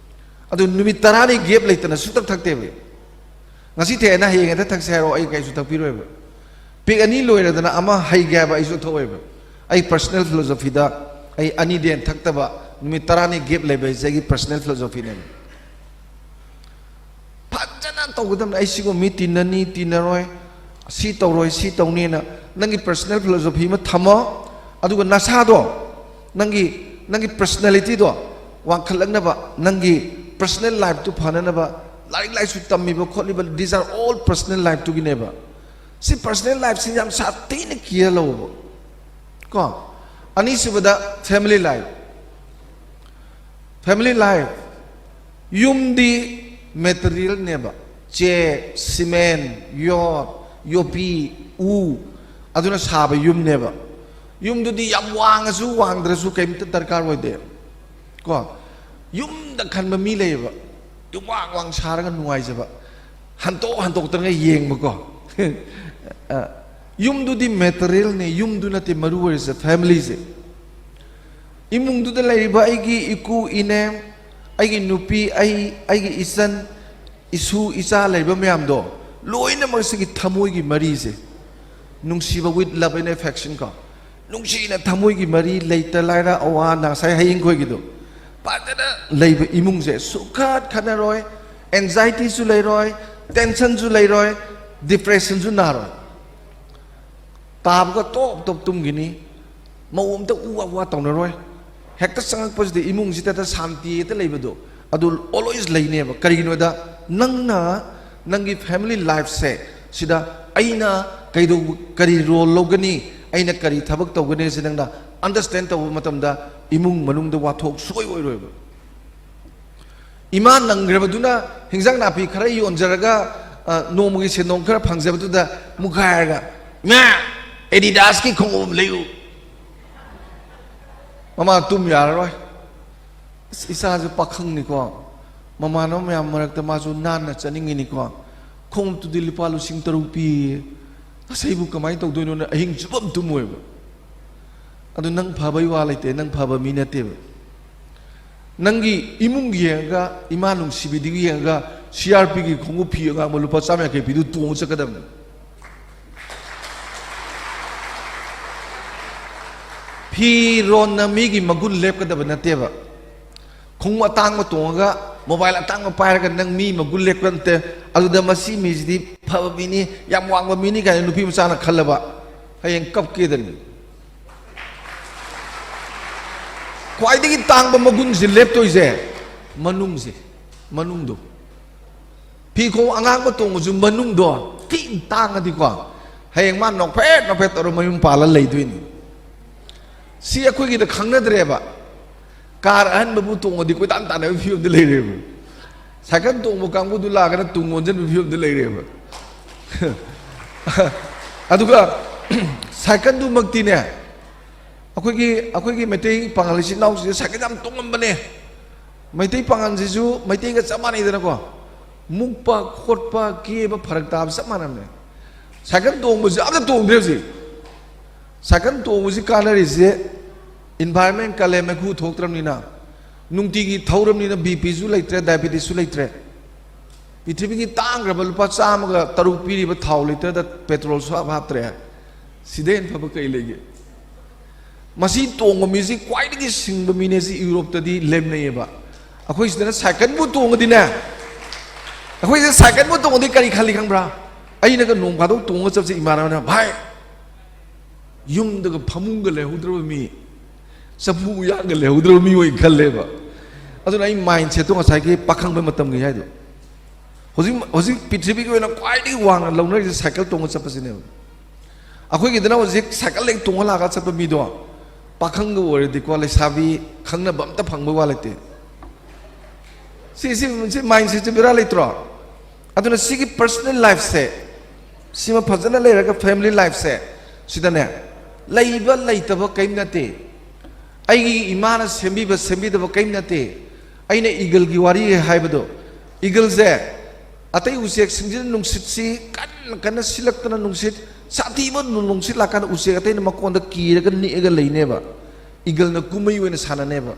ꯑꯗꯨ ꯅꯨꯃꯤꯠ 10ꯅꯤ ꯒꯦꯞ ꯂꯩꯇꯅ ꯁꯨꯛꯊꯛ ꯊꯛꯇꯦꯕ ꯉꯁꯤ ꯊꯛꯑꯦꯅ ꯍꯌꯦꯡ ꯍꯦꯛꯇ ꯊꯛꯁꯦ ꯍꯥꯏꯔꯣ ꯑꯩ ꯀꯩꯁꯨ ꯊꯛꯄꯤꯔꯣꯏꯕ ꯄꯦꯛ 2 ꯂꯣꯏꯔꯗꯅ ꯑꯃ ꯍꯩꯒꯦ ꯍꯥꯏꯕ ꯑꯩꯁꯨ ꯊꯛꯑꯣꯏꯕ ꯑꯩ ꯄꯔꯁꯣꯅꯦꯜ ꯐꯤꯂꯣꯁꯣꯐꯤꯗ ꯑꯩ 2ꯗꯩ ꯍꯦꯟꯅ ꯊꯛꯇꯕ ꯅꯨꯃꯤꯠ 10ꯅꯤ ꯒꯦꯞ ꯂꯩꯕ ꯍꯥꯏꯁꯦ ꯑꯩꯒꯤ ꯄꯔꯁꯣꯅꯦꯜ ꯐꯤꯂꯣꯁꯣꯐꯤꯅꯦꯕ ꯐꯖꯅ ꯇꯧꯒꯗꯕꯅꯤ ꯑꯩ ꯁꯤꯒꯨꯝꯕ ꯃꯤ ꯇꯤꯟꯅꯅꯤ ꯇꯤꯟꯅꯔꯣꯏ ꯁꯤ ꯇꯧꯔꯣꯏ ꯁꯤ ꯇꯧꯅꯤꯅ ꯅꯪꯒꯤ ꯄꯔꯁꯣꯅꯦꯜ ꯐꯤꯂꯣꯁꯣꯐꯤ ꯑꯃ ꯊꯝꯃꯣ ꯑꯗꯨꯒ ꯅꯁꯥꯗꯣ ꯅꯪꯒꯤ ꯄꯔꯁꯣꯅꯦꯂꯤꯇꯤꯗꯣ ꯋꯥꯡꯈꯠꯂꯛꯅꯕ ꯅꯪꯒꯤ ꯄꯔꯁꯣꯅꯦꯜ ꯂꯥꯏꯐꯇꯨ ꯐꯅꯅꯕ ꯂꯥꯏꯔꯤꯛ ꯂꯥꯏꯁꯨ ꯇꯝꯃꯤꯕ ꯈꯣꯠꯂꯤꯕ ꯗꯤꯁ ꯑꯥꯔ ꯑꯣꯜ ꯄꯔꯁꯣꯅꯦꯜ ꯂꯥꯏꯐꯇꯨꯒꯤꯅꯦꯕ ꯁꯤ ꯄꯔꯁꯣꯅꯦꯜ ꯂꯥꯏꯐꯁꯤ ꯌꯥꯝ ꯁꯥꯊꯤꯅ ꯀꯤꯌꯔ ꯂꯧꯕ ꯀꯣ ꯑꯅꯤꯁꯨꯕꯗ ꯐꯦꯃꯤꯂꯤ ꯂꯥꯏꯐ ꯌꯨꯝꯗꯤ ꯃꯦꯇꯔꯤꯌꯦꯜꯅꯦꯕ ꯆꯦꯛ ꯁꯤꯃꯦꯟ ꯌꯣꯠ ꯌꯣꯄꯤ ꯎ ꯑꯗꯨꯅ ꯁꯥꯕ ꯌꯨꯝꯅꯦꯕ ꯌꯨꯝꯗꯨꯗꯤ ꯌꯥꯝ ꯋꯥꯡꯉꯁꯨ ꯋꯥꯡꯗ꯭ꯔꯁꯨ ꯀꯩꯝꯇ ꯗꯔꯀꯥꯔ ꯑꯣꯏꯗꯦ ꯀꯣ ꯌꯨꯝꯗ ꯈꯟꯕ ꯃꯤ ꯂꯩꯌꯦꯕ ꯌꯨꯝ ꯋꯥꯡ ꯁꯥꯔꯒ ꯅꯨꯡꯉꯥꯏꯖꯕ ꯍꯟꯇꯣꯛꯇꯅꯒ ꯌꯦꯡꯕꯀꯣ ꯌꯨꯝꯗꯨꯗꯤ ꯃꯦꯇꯔꯤꯌꯦꯜꯅꯦ ꯌꯨꯝꯗꯨ ꯅꯠꯇꯦ ꯃꯔꯨ ꯑꯣꯏꯔꯤꯁꯦ ꯐꯦꯃꯤꯂꯤꯁꯦ ꯏꯃꯨꯡꯗꯨꯗ ꯂꯩꯔꯤꯕ ꯑꯩꯒꯤ ꯏꯀꯨ ꯏꯅꯦ ꯑꯩꯒꯤ ꯅꯨꯄꯤ ꯑꯩꯒꯤ ꯏꯆꯟ ꯏꯁꯨ ꯏꯆꯥ ꯂꯩꯕ ꯃꯌꯥꯝꯗꯣ ꯂꯣꯏꯅꯃꯛꯁꯤꯒꯤ ꯊꯃꯣꯏꯒꯤ ꯃꯔꯤꯁꯦ ꯅꯨꯡꯁꯤꯕ ꯋꯤꯠ ꯂꯚ ꯑꯦꯟ ꯑꯦꯐꯦꯛꯁꯟ ꯀꯣ ꯅꯨꯡꯁꯤꯅ ꯊꯃꯣꯏꯒꯤ ꯃꯔꯤ ꯂꯩꯇ ꯂꯥꯏꯔ ꯑꯋꯥ ꯑꯅꯥ ꯉꯁꯥꯏ ꯍꯌꯦꯡꯈꯣꯏꯒꯤꯗꯣ ꯐꯖꯅ ꯂꯩꯕ ꯏꯃꯨꯡꯁꯦ ꯁꯨꯈꯠ ꯈꯠꯅꯔꯣꯏ ꯑꯦꯟꯖꯥꯏꯇꯤꯁꯨ ꯂꯩꯔꯣꯏ ꯇꯦꯟꯁꯟꯁꯨ ꯂꯩꯔꯣꯏ ꯗꯤꯄ꯭ꯔꯦꯁꯟꯁꯨ ꯅꯥꯔꯣꯏ ꯇꯥꯕꯒ ꯇꯣꯞ ꯇꯨꯝꯈꯤꯅꯤ ꯃꯧ ꯑꯝꯇ ꯎ ꯋꯥ ꯇꯧꯅꯔꯣꯏ ꯍꯦꯛꯇ ꯆꯪꯉꯛꯄꯁꯤꯗ ꯏꯃꯨꯡꯁꯤꯗ ꯁꯥꯟꯇꯤ ꯍꯦꯛꯇ ꯂꯩꯕꯗꯣ ꯑꯗꯨ ꯑꯣꯜꯋꯦꯖ ꯂꯩꯅꯦꯕ ꯀꯔꯤꯒꯤꯅꯣꯗ ꯅꯪꯒꯤ ꯐꯦꯃꯤꯂꯤ ꯂꯥꯏꯐꯁꯦ ꯁꯤꯗ ꯑꯩꯅ ꯀꯔꯤ ꯔꯣꯜ ꯂꯧꯒꯅꯤ ꯑꯩꯅ ꯀꯔꯤ ꯊꯕꯛ ꯇꯧꯒꯅꯤ ꯁꯤ ꯅꯪꯅ ꯑꯟꯗꯔꯁꯇꯦꯟ ꯇꯧꯕ ꯃꯇꯝꯗ ꯏꯃꯨꯡ ꯃꯅꯨꯡꯗ ꯋꯥꯊꯣꯛ ꯁꯨꯡꯑꯣꯏ ꯑꯣꯏꯔꯣꯏꯕ ꯏꯃꯥ ꯅꯪꯈ꯭ꯔꯕꯗꯨꯅ ꯍꯤꯟꯖꯥꯡ ꯅꯥꯄꯤ ꯈꯔ ꯌꯣꯟꯖꯔꯒ ꯅꯣꯡꯃꯒꯤ ꯁꯦꯟꯗꯣꯡ ꯈꯔ ꯐꯪꯖꯕꯗꯨꯗ ꯃꯨꯛꯈꯥꯏꯔꯒ ꯏꯃꯥ ꯑꯦꯗꯤꯗꯥꯁꯀꯤ ꯈꯣꯡꯎꯞ ꯂꯩꯌꯨ ꯃꯃꯥ ꯇꯨꯝ ꯌꯥꯔꯔꯣꯏ ꯏꯆꯥꯁꯨ ꯄꯥꯈꯪꯅꯤꯀꯣ ꯃꯃꯥꯟꯅꯕ ꯃꯌꯥꯝ ꯃꯔꯛꯇ ꯃꯥꯁꯨ ꯅꯥꯟꯅ ꯆꯠꯅꯤꯡꯉꯤꯅꯤꯀꯣ ꯈꯣꯡꯎꯞꯇꯨꯗꯤ ꯂꯨꯄꯥ 3,000 ꯄꯤꯌꯦ ꯑꯁꯩꯕꯨ ꯀꯃꯥꯏꯅ ꯇꯧꯗꯣꯏꯅꯣꯅ ꯑꯍꯤꯡ ꯆꯨꯞꯄ ꯇꯨꯝꯃꯣꯏꯕ ꯑꯗꯨ ꯅꯪ ꯐꯕꯩ ꯋꯥ ꯂꯩꯇꯦ ꯅꯪ ꯐꯕ ꯃꯤ ꯅꯠꯇꯦꯕ ꯅꯪꯒꯤ ꯏꯃꯨꯡ ꯌꯦꯡꯉꯒ ꯏꯃꯥ ꯅꯨꯡꯁꯤꯕꯤꯗꯒꯤ ꯌꯦꯡꯉꯒ CRPꯒꯤ ꯈꯣꯡꯎꯞ ꯐꯤ ꯑꯉꯥꯡꯕ ꯂꯨꯄꯥ 150 ꯄꯤꯗꯨ ꯇꯣꯡꯉ ꯆꯠꯀꯗꯕꯅꯤ ꯐꯤꯔꯣꯟꯅ ꯃꯤꯒꯤ ꯃꯒꯨꯟ ꯂꯦꯞꯀꯗꯕ ꯅꯠꯇꯦꯕ ꯈꯣꯡꯎꯞ ꯑꯇꯥꯡꯕ ꯇꯣꯡꯉꯒ ꯃꯣꯕꯥꯏꯜ ꯑꯇꯥꯡꯕ ꯄꯥꯏꯔꯒ ꯅꯪ ꯃꯤ ꯃꯒꯨꯟ ꯂꯦꯞꯄ ꯅꯠꯇꯦ ꯑꯗꯨꯗ ꯃꯁꯤ ꯃꯤꯁꯤꯗꯤ ꯐꯕ ꯃꯤꯅꯤ ꯌꯥꯝ ꯋꯥꯡꯕ ꯃꯤꯅꯤ ꯀꯥꯏꯅ ꯅꯨꯄꯤ ꯃꯆꯥꯅ ꯈꯜꯂꯕ ꯍꯌꯦꯡ ꯀꯞꯀꯦꯗꯅꯤ ꯈ꯭ꯋꯥꯏꯗꯒꯤ ꯇꯥꯡꯕ ꯃꯒꯨꯟꯁꯦ ꯂꯦꯞꯇꯣꯏꯁꯦ ꯃꯅꯨꯡꯗꯣ ꯐꯤ ꯈꯣꯡ ꯑꯉꯥꯡꯕ ꯇꯣꯡꯕꯁꯨ ꯃꯅꯨꯡꯗꯣ ꯊꯤ ꯇꯥꯡꯉꯗꯤꯀꯣ ꯍꯌꯦꯡ ꯃꯥ ꯅꯣꯛꯐꯦꯠ ꯇꯧꯔ ꯃꯌꯨꯝ ꯄꯥꯜꯂ ꯂꯩꯗꯣꯏꯅꯤ ꯁꯤ ꯑꯩꯈꯣꯏꯒꯤꯗ ꯈꯪꯅꯗ꯭ꯔꯦꯕ ꯀꯥꯔ ꯑꯍꯟꯕꯕꯨ ꯇꯣꯡꯉꯗꯤ ꯀꯣꯏꯇꯥꯟ ꯇꯥꯟꯅꯕ ꯐꯤꯕꯝꯗ ꯂꯩꯔꯦꯕ ꯁꯥꯏꯀꯜ ꯇꯣꯡꯕ ꯀꯥꯡꯕꯨꯗꯨ ꯂꯥꯛꯑꯒꯅ ꯇꯨꯡ ꯑꯣꯟꯁꯤꯟꯕ ꯐꯤꯕꯝꯗ ꯂꯩꯔꯦꯕ ꯑꯗꯨꯒ ꯁꯥꯏꯀꯜꯗꯨꯃꯛꯇꯤꯅꯦ ꯑꯩꯈꯣꯏꯒꯤ ꯃꯩꯇꯩ ꯄꯥꯉꯜ ꯏꯆꯤꯟ ꯏꯅꯥꯎꯁꯤꯡꯁꯦ ꯁꯥꯏꯀꯜ ꯌꯥꯝ ꯇꯣꯡꯉꯝꯕꯅꯦ ꯃꯩꯇꯩ ꯄꯥꯉꯜꯁꯤꯁꯨ ꯃꯩꯇꯩꯒ ꯆꯞ ꯃꯥꯟꯅꯩꯗꯅꯀꯣ ꯃꯨꯛꯄ ꯈꯣꯠꯄ ꯀꯦꯕ ꯐꯔꯛ ꯇꯥꯕ ꯆꯞ ꯃꯥꯟꯅꯕꯅꯦ ꯁꯥꯏꯀꯜ ꯇꯣꯡꯕꯁꯤ ꯑꯝꯇ ꯇꯣꯡꯗ꯭ꯔꯦ ꯍꯧꯖꯤꯛ ꯁꯥꯏꯀꯜ ꯇꯣꯡꯕꯁꯤ ꯀꯥꯟꯅꯔꯤꯁꯦ ꯏꯟꯚꯥꯏꯔꯟꯃꯦꯟ ꯀꯜꯂꯦ ꯃꯩꯈꯨ ꯊꯣꯛꯇ꯭ꯔꯕꯅꯤꯅ ꯅꯨꯡꯇꯤꯒꯤ ꯊꯧꯔꯕꯅꯤꯅ BPꯁꯨ ꯂꯩꯇ꯭ꯔꯦ ꯗꯥꯏꯕꯦꯇꯤꯁꯁꯨ ꯂꯩꯇ꯭ꯔꯦ ꯄ꯭ꯔꯤꯊꯤꯕꯤꯒꯤ ꯇꯥꯡꯈ꯭ꯔꯕ ꯂꯨꯄꯥ 103 ꯄꯤꯔꯤꯕ ꯊꯥꯎ ꯂꯤꯇꯔꯗ ꯄꯦꯇ꯭ꯔꯣꯜꯁꯨ ꯍꯥꯞꯇ꯭ꯔꯦ ꯁꯤꯗꯩ ꯍꯦꯟꯅ ꯐꯕ ꯀꯩ ꯂꯩꯒꯦ ꯃꯁꯤ ꯇꯣꯡꯕ ꯃꯤꯁꯤ ꯈ꯭ꯋꯥꯏꯗꯒꯤ ꯁꯤꯡꯕ ꯃꯤꯅꯦ ꯁꯤ ꯌꯨꯔꯣꯞꯇꯗꯤ ꯂꯦꯝꯅꯩꯌꯦꯕ ꯑꯩꯈꯣꯏ ꯁꯤꯗꯅ ꯁꯥꯏꯀꯜꯕꯨ ꯇꯣꯡꯉꯗꯤꯅꯦ ꯑꯩꯈꯣꯏꯁꯦ ꯁꯥꯏꯀꯜꯕꯨ ꯇꯣꯡꯉꯗꯤ ꯀꯔꯤ ꯈꯜꯂꯤ ꯈꯪꯕ꯭ꯔꯥ ꯑꯩꯅꯒ ꯅꯣꯡ ꯐꯥꯗꯣꯛ ꯇꯣꯡꯉ ꯆꯠꯄꯁꯦ ꯏꯃꯥꯟꯅꯕꯅ ꯚꯥꯏ ꯌꯨꯝꯗꯒ ꯐꯃꯨꯡꯒ ꯂꯩꯍꯧꯗ꯭ꯔꯕ ꯃꯤ ꯆꯐꯨ ꯎꯌꯥꯟꯒ ꯂꯩꯍꯧꯗ꯭ꯔꯕ ꯃꯤ ꯑꯣꯏ ꯈꯜꯂꯦꯕ ꯑꯗꯨꯅ ꯑꯩ ꯃꯥꯏꯟꯁꯦꯠꯇꯣ ꯉꯁꯥꯏꯒꯤ ꯄꯥꯈꯪꯕ ꯃꯇꯝꯒꯤ ꯍꯥꯏꯗꯣ ꯍꯧꯖꯤꯛ ꯄ꯭ꯔꯤꯊꯤꯕꯤꯒꯤ ꯑꯣꯏꯅ ꯈ꯭ꯋꯥꯏꯗꯒꯤ ꯋꯥꯡꯅ ꯂꯧꯅꯔꯤꯁꯦ ꯁꯥꯏꯀꯜ ꯇꯣꯡꯉ ꯆꯠꯄꯁꯤꯅꯦꯕ ꯑꯩꯈꯣꯏꯒꯤꯗꯅ ꯍꯧꯖꯤꯛ ꯁꯥꯏꯀꯜ ꯍꯦꯛ ꯇꯣꯡꯉ ꯂꯥꯛꯑꯒ ꯆꯠꯄ ꯃꯤꯗꯣ ꯄꯥꯈꯪꯒ ꯑꯣꯏꯔꯗꯤꯀꯣ ꯂꯩꯁꯥꯕꯤ ꯈꯪꯅꯕ ꯑꯝꯇ ꯐꯪꯕ ꯋꯥ ꯂꯩꯇꯦ ꯁꯤ ꯃꯥꯏꯟꯁꯦꯠꯁꯦ ꯕꯦꯔꯥ ꯂꯩꯇ꯭ꯔꯣ ꯑꯗꯨꯅ ꯁꯤꯒꯤ ꯄꯔꯁꯣꯅꯦꯜ ꯂꯥꯏꯐꯁꯦ ꯁꯤꯃ ꯐꯖꯅ ꯂꯩꯔꯒ ꯐꯦꯃꯤꯂꯤ ꯂꯥꯏꯐꯁꯦ ꯁꯤꯗꯅꯦ ꯂꯩꯕ ꯂꯩꯇꯕ ꯀꯔꯤꯝ ꯅꯠꯇꯦ ꯑꯩꯒꯤ ꯏꯃꯥꯅ ꯁꯦꯝꯕꯤꯕ ꯁꯦꯝꯕꯤꯗꯕ ꯀꯔꯤꯝ ꯅꯠꯇꯦ ꯑꯩꯅ ꯏꯒꯜꯒꯤ ꯋꯥꯔꯤ ꯍꯥꯏꯕꯗꯣ ꯏꯒꯜꯁꯦ ꯑꯇꯩ ꯎꯆꯦꯛꯁꯤꯡꯁꯤꯅ ꯅꯨꯡꯁꯤꯠꯁꯤ ꯀꯟꯅ ꯀꯟꯅ ꯁꯤꯜꯂꯛꯇꯅ ꯅꯨꯡꯁꯤꯠ ꯁꯥꯊꯤꯕ ꯅꯨꯡꯁꯤꯠ ꯂꯥꯛꯀꯥꯟꯗ ꯎꯆꯦꯛ ꯑꯇꯩꯅ ꯃꯀꯣꯟꯗ ꯀꯤꯔꯒ ꯅꯤꯛꯑꯒ ꯂꯩꯅꯦꯕ ꯏꯒꯜꯅ ꯀꯨꯝꯍꯩ ꯑꯣꯏꯅ ꯁꯥꯟꯅꯅꯦꯕ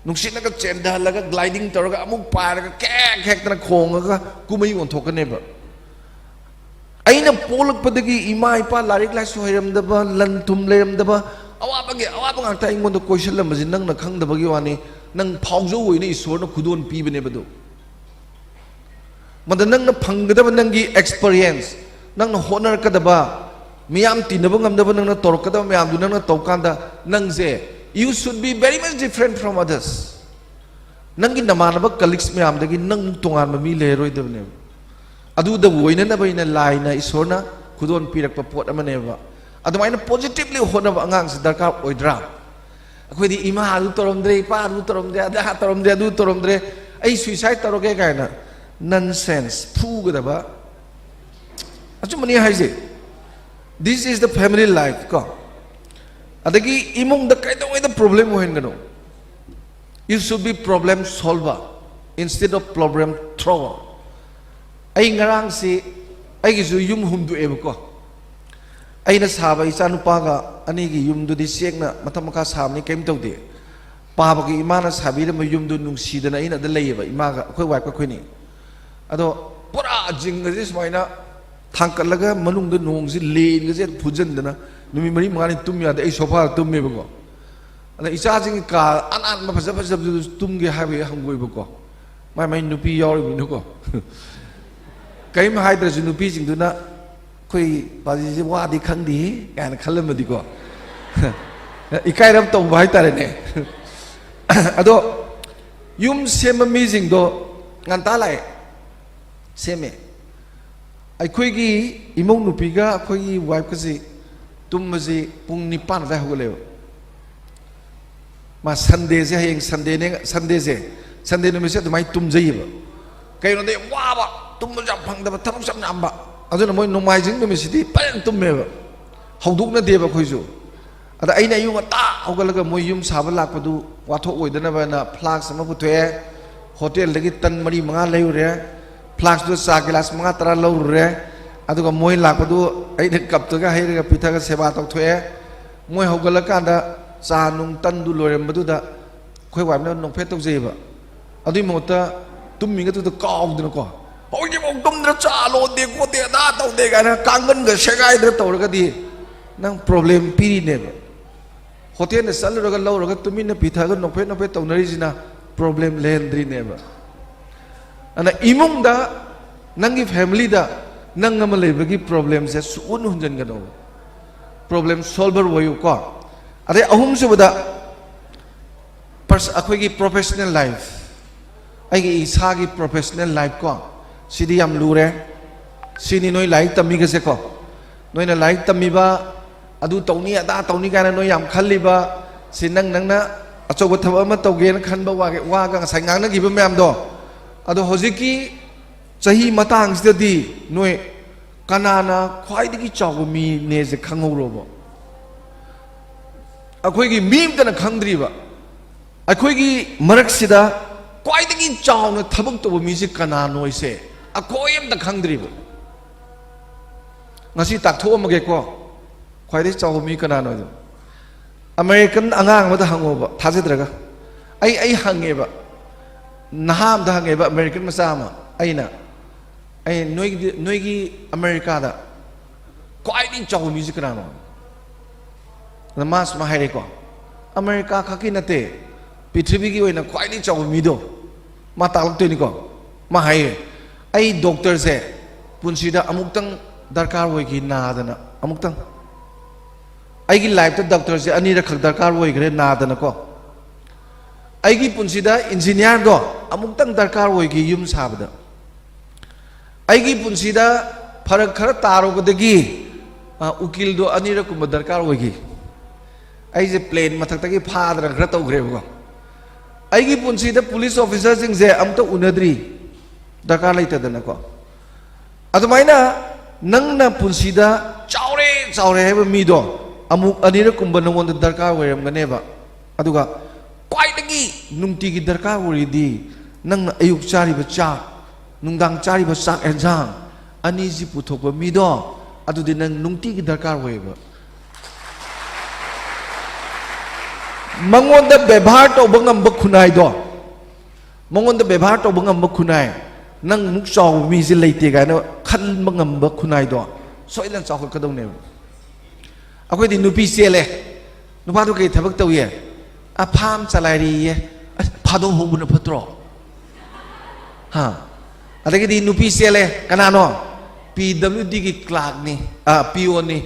ꯅꯨꯡꯁꯤꯠꯅꯒ ꯆꯦꯟꯊꯍꯜꯂꯒ ꯒ꯭ꯂꯥꯏꯗꯤꯡ ꯇꯧꯔꯒ ꯑꯃꯨꯛ ꯄꯥꯏꯔꯒ ꯀꯦꯛ ꯍꯦꯛꯇꯅ ꯈꯣꯡꯉꯒ ꯀꯨꯝꯍꯩ ꯑꯣꯟꯊꯣꯛꯀꯅꯦꯕ ꯑꯩꯅ ꯄꯣꯛꯂꯛꯄꯗꯒꯤ ꯏꯃꯥ ꯏꯄꯥ ꯂꯥꯏꯔꯤꯛ ꯂꯥꯏꯁꯨ ꯍꯩꯔꯝꯗꯕ ꯂꯟ ꯊꯨꯝ ꯂꯩꯔꯝꯗꯕ ꯑꯋꯥꯕ ꯉꯥꯛꯇ ꯑꯩꯉꯣꯟꯗ ꯀꯣꯏꯁꯤꯜꯂꯝꯕꯁꯤ ꯅꯪꯅ ꯈꯪꯗꯕꯒꯤ ꯋꯥꯅꯤ ꯅꯪ ꯐꯥꯎꯖꯧ ꯑꯣꯏꯅ ꯏꯁꯣꯔꯅ ꯈꯨꯗꯣꯜ ꯄꯤꯕꯅꯦꯕꯗꯣ ꯃꯗ ꯅꯪꯅ ꯐꯪꯒꯗꯕ ꯅꯪꯒꯤ ꯑꯦꯛꯁꯄꯔꯤꯌꯦꯟꯁ ꯅꯪꯅ ꯍꯣꯠꯅꯔꯛꯀꯗꯕ ꯃꯤꯌꯥꯝ ꯇꯤꯟꯅꯕ ꯉꯝꯗꯕ ꯅꯪꯅ ꯇꯧꯔꯛꯀꯗꯕ ꯃꯌꯥꯝꯗꯨ ꯅꯪꯅ ꯇꯧꯀꯥꯟꯗ ꯅꯪꯁꯦ U should B very ꯃꯆ ꯗꯤꯐꯔꯦꯟಟ್ from ꯑꯗꯔꯁ ꯅꯪꯒꯤ ꯅꯃꯥꯟꯅꯕ ꯀꯂꯤꯛꯁ ꯃꯌꯥꯝꯗꯒꯤ ꯅꯪ ꯇꯣꯉꯥꯟꯕ ꯃꯤ ꯂꯩꯔꯔꯣꯏꯗꯕꯅꯦꯕ ꯑꯗꯨꯗ ꯑꯣꯏꯅꯅꯕ ꯑꯩꯅ ꯂꯥꯏꯅ ꯏꯁꯣꯔꯅ ꯈꯨꯗꯣꯜ ꯄꯤꯔꯛꯄ ꯄꯣꯠ ꯑꯃꯅꯦꯕ ꯑꯗꯨꯃꯥꯏꯅ ꯄꯣꯖꯤꯇꯤꯚꯂꯤ ꯍꯣꯠꯅꯕ ꯑꯉꯥꯡꯁꯤ ꯗꯔꯀꯥꯔ ꯑꯣꯏꯗ꯭ꯔꯥ ꯑꯩꯈꯣꯏꯗꯤ ꯏꯃꯥ ꯑꯗꯨ ꯇꯧꯔꯝꯗ꯭ꯔꯦ ꯏꯄꯥ ꯑꯗꯨ ꯇꯧꯔꯝꯗ꯭ꯔꯦ ꯑꯗꯥ ꯇꯧꯔꯝꯗ꯭ꯔꯦ ꯑꯗꯨ ꯇꯧꯔꯝꯗ꯭ꯔꯦ ꯑꯩ ꯁꯨꯏꯁꯥꯏꯠ ꯇꯧꯔꯒꯦ ꯀꯥꯏꯅ ꯅꯟꯁꯦꯟꯁ ꯐꯨꯒꯗꯕ ꯑꯆꯨꯝꯕꯅꯤ ꯍꯥꯏꯁꯦ this is the family life ꯀꯣ ꯑꯗꯒꯤ ꯏꯃꯨꯡꯗ ꯀꯩꯗꯧꯉꯩꯗ ꯄ꯭ꯔꯣꯕ꯭ꯂꯦꯝ ꯑꯣꯏꯍꯟꯒꯅꯣ you should be problem solver instead of problem thrower ꯑꯩ ꯉꯔꯥꯡꯁꯤ ꯑꯩꯒꯤꯁꯨ ꯌꯨꯝ ꯍꯨꯝꯗꯣꯛꯑꯦꯕꯀꯣ ꯑꯩꯅ ꯁꯥꯕ ꯏꯆꯥ ꯅꯨꯄꯥꯒ ꯑꯅꯤꯒꯤ ꯌꯨꯝꯗꯨꯗꯤ ꯆꯦꯛꯅ ꯃꯊꯛ ꯃꯈꯥ ꯁꯥꯕꯅꯤ ꯀꯩꯝ ꯇꯧꯗꯦ ꯄꯥꯕꯒꯤ ꯏꯃꯥꯅ ꯁꯥꯕꯤꯔꯝꯕ ꯌꯨꯝꯗꯨ ꯅꯨꯡꯁꯤꯗꯅ ꯑꯩꯅ ꯑꯗ ꯂꯩꯌꯦꯕ ꯏꯃꯥꯒ ꯑꯩꯈꯣꯏ ꯋꯥꯏꯐ ꯑꯩꯈꯣꯏꯅꯤ ꯑꯗꯣ ꯄꯨꯔꯥ ꯖꯤꯡꯒꯁꯦ ꯁꯨꯃꯥꯏꯅ ꯊꯥꯡꯀꯠꯂꯒ ꯃꯅꯨꯡꯗ ꯅꯣꯡꯁꯤ ꯂꯦꯟꯒꯁꯦ ꯐꯨꯖꯤꯟꯗꯅ ꯅꯨꯃꯤꯠ 3-4ꯅꯤ ꯇꯨꯝ ꯌꯥꯗꯦ ꯑꯩ ꯁꯣꯐꯥꯗ ꯇꯨꯝꯃꯦꯕꯀꯣ ꯑꯗ ꯏꯆꯥꯁꯤꯡꯒꯤ ꯀꯥ ꯑꯅꯥꯟꯕ ꯐꯖꯕꯗꯨ ꯇꯨꯝꯒꯦ ꯍꯥꯏꯕꯒꯤ ꯍꯪꯒꯣꯏꯕꯀꯣ ꯃꯥꯏ ꯅꯨꯄꯤ ꯌꯥꯎꯔꯤꯕꯅꯤꯅꯀꯣ ꯀꯔꯤꯝ ꯍꯥꯏꯗ꯭ꯔꯁꯨ ꯅꯨꯄꯤꯁꯤꯡꯗꯨꯅ ꯑꯩꯈꯣꯏ ꯕꯥꯖꯤꯁꯦ ꯋꯥꯗꯤ ꯈꯪꯗꯦ ꯀꯥꯏꯅ ꯈꯜꯂꯝꯃꯗꯤꯀꯣ ꯏꯀꯥꯏꯔꯞ ꯇꯧꯕ ꯍꯥꯏꯇꯥꯔꯦꯅꯦ ꯑꯗꯣ ꯌꯨꯝ ꯁꯦꯝꯕ ꯃꯤꯁꯤꯡꯗꯣ ꯉꯟꯇꯥ ꯂꯥꯛꯑꯦ ꯁꯦꯝꯃꯦ ꯑꯩꯈꯣꯏꯒꯤ ꯏꯃꯧ ꯅꯨꯄꯤꯒ ꯑꯩꯈꯣꯏꯒꯤ ꯋꯥꯏꯐꯀꯁꯤ ꯇꯨꯝꯕꯁꯤ ꯄꯨꯡ 9 ꯑꯗꯥꯏ ꯍꯧꯒꯠꯂꯦꯕ ꯃꯥ ꯁꯟꯗꯦꯁꯦ ꯍꯌꯦꯡ ꯁꯟꯗꯦ ꯅꯨꯃꯤꯠꯁꯦ ꯑꯗꯨꯃꯥꯏꯅ ꯇꯨꯝꯖꯩꯌꯦꯕ ꯀꯩꯅꯣꯗ ꯌꯥꯝ ꯋꯥꯕ ꯇꯨꯝꯕꯁꯨ ꯌꯥꯝ ꯐꯪꯗꯕ ꯊꯕꯛ ꯌꯥꯝ ꯌꯥꯝꯕ ꯑꯗꯨꯅ ꯃꯣꯏ ꯅꯣꯡꯃꯥꯏꯖꯤꯡ ꯅꯨꯃꯤꯠꯁꯤꯗꯤ ꯐꯖꯅ ꯇꯨꯝꯃꯦꯕ ꯍꯧꯗꯣꯛꯅꯗꯦꯕ ꯑꯩꯈꯣꯏꯁꯨ ꯑꯗ ꯑꯩꯅ ꯑꯌꯨꯛ ꯉꯟꯇꯥ ꯍꯧꯒꯠꯂꯒ ꯃꯣꯏ ꯌꯨꯝ ꯁꯥꯕ ꯂꯥꯛꯄꯗꯨ ꯋꯥꯊꯣꯛ ꯑꯣꯏꯗꯅꯕꯅ ꯐ꯭ꯂꯥꯛꯁ ꯑꯃ ꯄꯨꯊꯣꯛꯑꯦ ꯍꯣꯇꯦꯜꯗꯒꯤ ꯇꯟ 4-5 ꯂꯩꯔꯨꯔꯦ ꯐ꯭ꯂꯥꯛꯁꯇꯨ ꯆꯥ ꯒꯤꯂꯥꯁ 5-10 ꯂꯧꯔꯨꯔꯦ ꯑꯗꯨꯒ ꯃꯣꯏ ꯂꯥꯛꯄꯗꯨ ꯑꯩꯅ ꯀꯞꯇꯒ ꯍꯩꯔꯒ ꯄꯤꯊꯒ ꯁꯦꯕꯥ ꯇꯧꯊꯣꯛꯑꯦ ꯃꯣꯏ ꯍꯧꯒꯠꯂꯀꯥꯟꯗ ꯆꯥ ꯅꯨꯡ ꯇꯟꯗꯨ ꯂꯣꯏꯔꯝꯕꯗꯨꯗ ꯑꯩꯈꯣꯏ ꯋꯥꯏꯐꯅ ꯅꯣꯛꯐꯦꯠ ꯇꯧꯖꯩꯑꯕ ꯑꯗꯨꯏ ꯃꯍꯨꯠꯇ ꯇꯨꯝꯃꯤꯉꯩꯗꯨꯗ ꯀꯥꯎꯗꯅꯀꯣ ꯍꯧꯖꯤꯛꯐꯥꯎ ꯇꯨꯝꯗꯅ ꯆꯥ ꯂꯣꯟꯗꯦ ꯈꯣꯠꯇꯦ ꯑꯗꯥ ꯇꯧꯗꯦ ꯀꯥꯏꯅ ꯀꯥꯡꯒꯟꯒ ꯁꯦꯒꯥꯏꯗꯅ ꯇꯧꯔꯒꯗꯤ ꯅꯪ ꯄ꯭ꯔꯣꯕ꯭ꯂꯦꯝ ꯄꯤꯔꯤꯅꯦꯕ ꯍꯣꯇꯦꯜꯗ ꯆꯠꯂꯨꯔꯒ ꯂꯧꯔꯒ ꯇꯨꯃꯤꯟꯅ ꯄꯤꯊꯒ ꯅꯣꯛꯐꯦꯠ ꯇꯧꯅꯔꯤꯁꯤꯅ ꯄ꯭ꯔꯣꯕ꯭ꯂꯦꯝ ꯂꯩꯍꯟꯗ꯭ꯔꯤꯅꯦꯕ ꯑꯗꯨꯅ ꯏꯃꯨꯡꯗ ꯅꯪꯒꯤ ꯐꯦꯃꯤꯂꯤꯗ ꯅꯪ ꯑꯃ ꯂꯩꯕꯒꯤ ꯄ꯭ꯔꯣꯕ꯭ꯂꯦꯝꯁꯦ ꯁꯨꯛꯍꯨꯟ ꯍꯨꯟꯖꯤꯟꯒꯅꯣ ꯄ꯭ꯔꯣꯕ꯭ꯂꯦꯝ ꯁꯣꯜꯚꯔ ꯑꯣꯏꯌꯨꯀꯣ ꯑꯗꯩ ꯑꯍꯨꯝꯁꯨꯕꯗ ꯑꯩꯈꯣꯏꯒꯤ ꯄ꯭ꯔꯣꯐꯦꯁꯅꯦꯜ ꯂꯥꯏꯐ ꯑꯩꯒꯤ ꯏꯁꯥꯒꯤ ꯄ꯭ꯔꯣꯐꯦꯁꯅꯦꯜ ꯂꯥꯏꯐ ꯀꯣ ꯁꯤꯗꯤ ꯌꯥꯝ ꯂꯨꯔꯦ ꯁꯤꯅꯤ ꯅꯣꯏ ꯂꯥꯏꯔꯤꯛ ꯇꯝꯃꯤꯒꯁꯦꯀꯣ ꯅꯣꯏꯅ ꯂꯥꯏꯔꯤꯛ ꯇꯝꯃꯤꯕ ꯑꯗꯨ ꯇꯧꯅꯤ ꯑꯗꯥ ꯇꯧꯅꯤ ꯀꯥꯏꯅ ꯅꯣꯏ ꯌꯥꯝ ꯈꯜꯂꯤꯕ ꯁꯤ ꯅꯪꯅ ꯑꯆꯧꯕ ꯊꯕꯛ ꯑꯃ ꯇꯧꯒꯦꯅ ꯈꯟꯕ ꯋꯥꯒ ꯉꯁꯥꯏ ꯉꯥꯡꯅꯈꯤꯕ ꯃꯌꯥꯝꯗꯣ ꯑꯗꯣ ꯍꯧꯖꯤꯛꯀꯤ ꯆꯍꯤ ꯃꯇꯥꯡꯁꯤꯗꯗꯤ ꯅꯣꯏ ꯀꯅꯥꯅ ꯈ꯭ꯋꯥꯏꯗꯒꯤ ꯆꯥꯎꯕ ꯃꯤꯅꯦꯁꯦ ꯈꯪꯍꯧꯔꯣꯕ ꯑꯩꯈꯣꯏꯒꯤ ꯃꯤ ꯑꯃꯇꯅ ꯈꯪꯗ꯭ꯔꯤꯕ ꯑꯩꯈꯣꯏꯒꯤ ꯃꯔꯛꯁꯤꯗ ꯈ꯭ꯋꯥꯏꯗꯒꯤ ꯆꯥꯎꯅ ꯊꯕꯛ ꯇꯧꯕ ꯃꯤꯁꯦ ꯀꯅꯥꯅꯣꯁꯦ ꯑꯩꯈꯣꯏ ꯑꯃꯇ ꯈꯪꯗ꯭ꯔꯤꯕ ꯉꯁꯤ ꯇꯥꯛꯊꯣꯛꯑꯝꯃꯒꯦꯀꯣ ꯈ꯭ꯋꯥꯏꯗꯒꯤ ꯆꯥꯎꯕ ꯃꯤ ꯀꯅꯥꯅꯣ ꯑꯃꯦꯔꯤꯀꯟ ꯑꯉꯥꯡ ꯑꯃꯗ ꯍꯪꯉꯣꯕ ꯊꯥꯖꯗ꯭ꯔꯒ ꯑꯩ ꯍꯪꯉꯦꯕ ꯅꯍꯥ ꯑꯃꯗ ꯍꯪꯉꯦꯕ ꯑꯃꯦꯔꯤꯀꯟ ꯃꯆꯥ ꯑꯃ ꯅꯣꯏꯒꯤ ꯑꯃꯦꯔꯤꯀꯥꯗ ꯈ꯭ꯋꯥꯏꯗꯒꯤ ꯆꯥꯎꯕ ꯃꯤꯁꯦ ꯀꯅꯥꯅꯣ ꯑꯗ ꯃꯥ ꯁꯨꯃꯥꯏ ꯍꯥꯏꯔꯦꯀꯣ ꯑꯃꯦꯔꯤꯀꯥ ꯈꯛꯀꯤ ꯅꯠꯇꯦ ꯄ꯭ꯔꯤꯊꯤꯕꯤꯒꯤ ꯑꯣꯏꯅ ꯈ꯭ꯋꯥꯏꯗꯒꯤ ꯆꯥꯎꯕ ꯃꯤꯗꯣ ꯃꯥ ꯇꯥꯛꯂꯛꯇꯣꯏꯅꯤꯀꯣ ꯃꯥ ꯍꯥꯏꯌꯦ ꯑꯩ ꯗꯣꯛꯇꯔꯁꯦ ꯄꯨꯟꯁꯤꯗ ꯑꯃꯨꯛꯇꯪ ꯗꯔꯀꯥꯔ ꯑꯣꯏꯈꯤ ꯅꯥꯗꯅ ꯑꯃꯨꯛꯇꯪ ꯑꯩꯒꯤ ꯂꯥꯏꯐꯇ ꯗꯣꯛꯇꯔꯁꯦ 2 ꯔꯛ ꯗꯔꯀꯥꯔ ꯑꯣꯏꯈ꯭ꯔꯦ ꯅꯥꯗꯅꯀꯣ ꯑꯩꯒꯤ ꯄꯨꯟꯁꯤꯗ ꯏꯟꯖꯤꯅꯤꯌꯥꯔꯗꯣ ꯑꯃꯨꯛꯇꯪ ꯗꯔꯀꯥꯔ ꯑꯣꯏꯈꯤ ꯌꯨꯝ ꯁꯥꯕꯗ ꯑꯩꯒꯤ ꯄꯨꯟꯁꯤꯗ ꯐꯔꯛ ꯈꯔ ꯇꯥꯔꯨꯕꯗꯒꯤ ꯎꯀꯤꯜꯗꯣ ꯑꯅꯤꯔꯛꯀꯨꯝꯕ ꯗꯔꯀꯥꯔ ꯑꯣꯏꯈꯤ ꯑꯩꯁꯦ ꯄ꯭ꯂꯦꯟ ꯃꯊꯛꯇꯒꯤ ꯐꯥꯗꯅ ꯈꯔ ꯇꯧꯈ꯭ꯔꯦꯕꯀꯣ ꯑꯩꯒꯤ ꯄꯨꯟꯁꯤꯗ ꯄꯨꯂꯤꯁ ꯑꯣꯐꯤꯁꯔꯁꯤꯡꯁꯦ ꯑꯝꯇ ꯎꯅꯗ꯭ꯔꯤ ꯗꯔꯀꯥꯔ ꯂꯩꯇꯗꯅꯀꯣ ꯑꯗꯨꯃꯥꯏꯅ ꯅꯪꯅ ꯄꯨꯟꯁꯤꯗ ꯆꯥꯎꯔꯦ ꯍꯥꯏꯕ ꯃꯤꯗꯣ ꯑꯃꯨꯛ ꯑꯅꯤꯔꯛꯀꯨꯝꯕ ꯅꯉꯣꯟꯗ ꯗꯔꯀꯥꯔ ꯑꯣꯏꯔꯝꯒꯅꯦꯕ ꯑꯗꯨꯒ ꯈ꯭ꯋꯥꯏꯗꯒꯤ ꯅꯨꯡꯇꯤꯒꯤ ꯗꯔꯀꯥꯔ ꯑꯣꯏꯔꯤꯗꯤ ꯅꯪꯅ ꯑꯌꯨꯛ ꯆꯥꯔꯤꯕ ꯆꯥꯛ ꯅꯨꯡꯗꯥꯡ ꯆꯥꯔꯤꯕ ꯆꯥꯛ ꯑꯦꯟꯖꯥꯡ ꯑꯅꯤꯁꯤ ꯄꯨꯊꯣꯛꯄ ꯃꯤꯗꯣ ꯑꯗꯨꯗꯤ ꯅꯪ ꯅꯨꯡꯇꯤꯒꯤ ꯗꯔꯀꯥꯔ ꯑꯣꯏꯌꯦꯕ ꯃꯉꯣꯟꯗ ꯕꯦꯚꯥꯔ ꯇꯧꯕ ꯉꯝꯕ ꯈꯨꯟꯅꯥꯏꯗꯣ ꯃꯉꯣꯟꯗ ꯕꯦꯚꯥꯔ ꯇꯧꯕ ꯉꯝꯕ ꯈꯨꯟꯅꯥꯏ ꯅꯪ ꯃꯨꯛ ꯆꯥꯎꯕ ꯃꯤꯁꯦ ꯂꯩꯇꯦ ꯀꯥꯏꯅ ꯈꯟꯕ ꯉꯝꯕ ꯈꯨꯟꯅꯥꯏꯗꯣ ꯁꯣꯏꯗꯅ ꯆꯥꯎꯈꯠꯀꯗꯧꯅꯦꯕ ꯑꯩꯈꯣꯏꯗꯤ ꯅꯨꯄꯤ ꯆꯦꯜꯂꯦ ꯅꯨꯄꯥꯗꯣ ꯀꯩ ꯊꯕꯛ ꯇꯧꯏ ꯐꯥꯝ ꯆꯂꯥꯏꯔꯤꯌꯦ ꯑꯁ ꯐꯥꯗꯣꯛꯍꯧꯕꯅ ꯐꯠꯇ꯭ꯔꯣ ꯍꯥ ꯑꯗꯒꯤꯗꯤ ꯅꯨꯄꯤ ꯆꯦꯜꯂꯦ ꯀꯅꯥꯅꯣ PWDꯒꯤ ꯀ꯭ꯂꯥꯔꯛꯅꯤ POꯅꯤ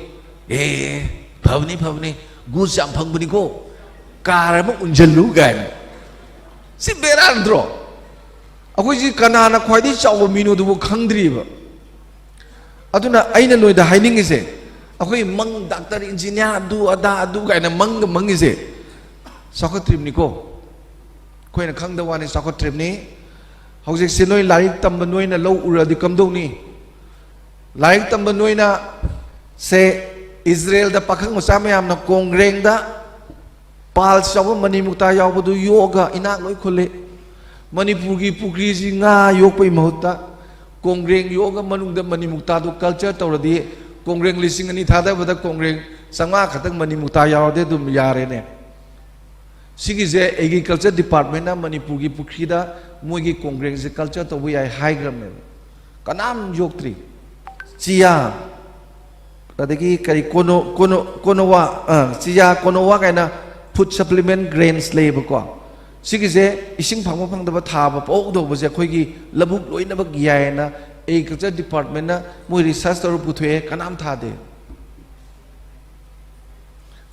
ꯐꯕꯅꯤ ꯒꯨꯁ ꯌꯥꯝ ꯐꯪꯕꯅꯤꯀꯣ ꯀꯥꯔ ꯑꯃ ꯎꯟꯁꯤꯜꯂꯨ ꯀꯥꯏꯅ ꯁꯤ ꯕꯦꯔꯥ ꯅꯠꯇ꯭ꯔꯣ ꯑꯩꯈꯣꯏꯁꯤ ꯀꯅꯥꯅ ꯈ꯭ꯋꯥꯏꯗꯒꯤ ꯆꯥꯎꯕ ꯃꯤꯅꯣꯗꯨꯕꯨ ꯈꯪꯗ꯭ꯔꯤꯕ ꯑꯗꯨꯅ ꯑꯩꯅ ꯅꯣꯏꯗ ꯍꯥꯏꯅꯤꯡꯉꯤꯁꯦ ꯑꯩꯈꯣꯏ ꯃꯪ ꯗꯥꯛꯇꯔ ꯏꯟꯖꯤꯅꯤꯌꯥꯔ ꯑꯗꯨ ꯀꯥꯏꯅ ꯃꯪꯉꯤꯁꯦ ꯆꯥꯎꯈꯠꯇ꯭ꯔꯤꯕꯅꯤꯀꯣ ꯑꯩꯈꯣꯏꯅ ꯈꯪꯗꯕ ꯋꯥꯅꯤ ꯆꯥꯎꯈꯠꯇ꯭ꯔꯤꯕꯅꯤ ꯍꯧꯖꯤꯛꯁꯦ ꯅꯣꯏ ꯂꯥꯏꯔꯤꯛ ꯇꯝꯕ ꯅꯣꯏꯅ ꯂꯧ ꯎꯔꯗꯤ ꯀꯝꯗꯧꯅꯤ ꯂꯥꯏꯔꯤꯛ ꯇꯝꯕ ꯅꯣꯏꯅ ꯁꯦ ꯏꯖꯔꯦꯜꯗ ꯄꯥꯈꯪ ꯃꯆꯥ ꯃꯌꯥꯝꯅ ꯀꯣꯡꯒ꯭ꯔꯦꯡꯗ ꯄꯥꯜꯁ ꯌꯥꯎꯕ ꯃꯅꯤ ꯃꯨꯛꯇꯥ ꯌꯥꯎꯕꯗꯨ ꯌꯣꯛꯑꯒ ꯏꯅꯥꯛ ꯂꯣꯏ ꯈꯨꯜꯂꯤ ꯃꯅꯤꯄꯨꯔꯒꯤ ꯄꯨꯈ꯭ꯔꯤꯁꯤ ꯉꯥ ꯌꯣꯛꯄꯒꯤ ꯃꯍꯨꯠꯇ ꯀꯣꯡꯒ꯭ꯔꯦꯡ ꯌꯣꯛꯑꯒ ꯃꯅꯨꯡꯗ ꯃꯅꯤ ꯃꯨꯛꯇꯥꯗꯨ ꯀꯜꯆꯔ ꯇꯧꯔꯗꯤ ꯀꯣꯡꯒ꯭ꯔꯦꯡ 2,000 ꯊꯥꯗꯕꯗ ꯀꯣꯡꯒ꯭ꯔꯦꯡ 500 ꯈꯛꯇꯪ ꯃꯅꯤ ꯃꯨꯛꯇꯥ ꯌꯥꯎꯔꯗꯤ ꯑꯗꯨꯝ ꯌꯥꯔꯦꯅꯦ सिगिजे एग्रीकल्चर डिपार्टमेंट मणिपुर पुखरीदा मोगी कॉन्ग्रेस से कल्चर तब याय हाइग्रमे कनाम योक्त्री चिया अदगी करी कोनो कोनो कोनोवा चिया कोनोवा कायना फूड सप्लीमेंट ग्रेन्स लेबको सिगिजे इसिंग फंगो फंगदब थाबा पौदोबसे अखोगी लबुक लोइनबक यायना एग्रीकल्चर डिपार्टमेंट ना मोई रिसर्च तौर पुथोए कनाम थादे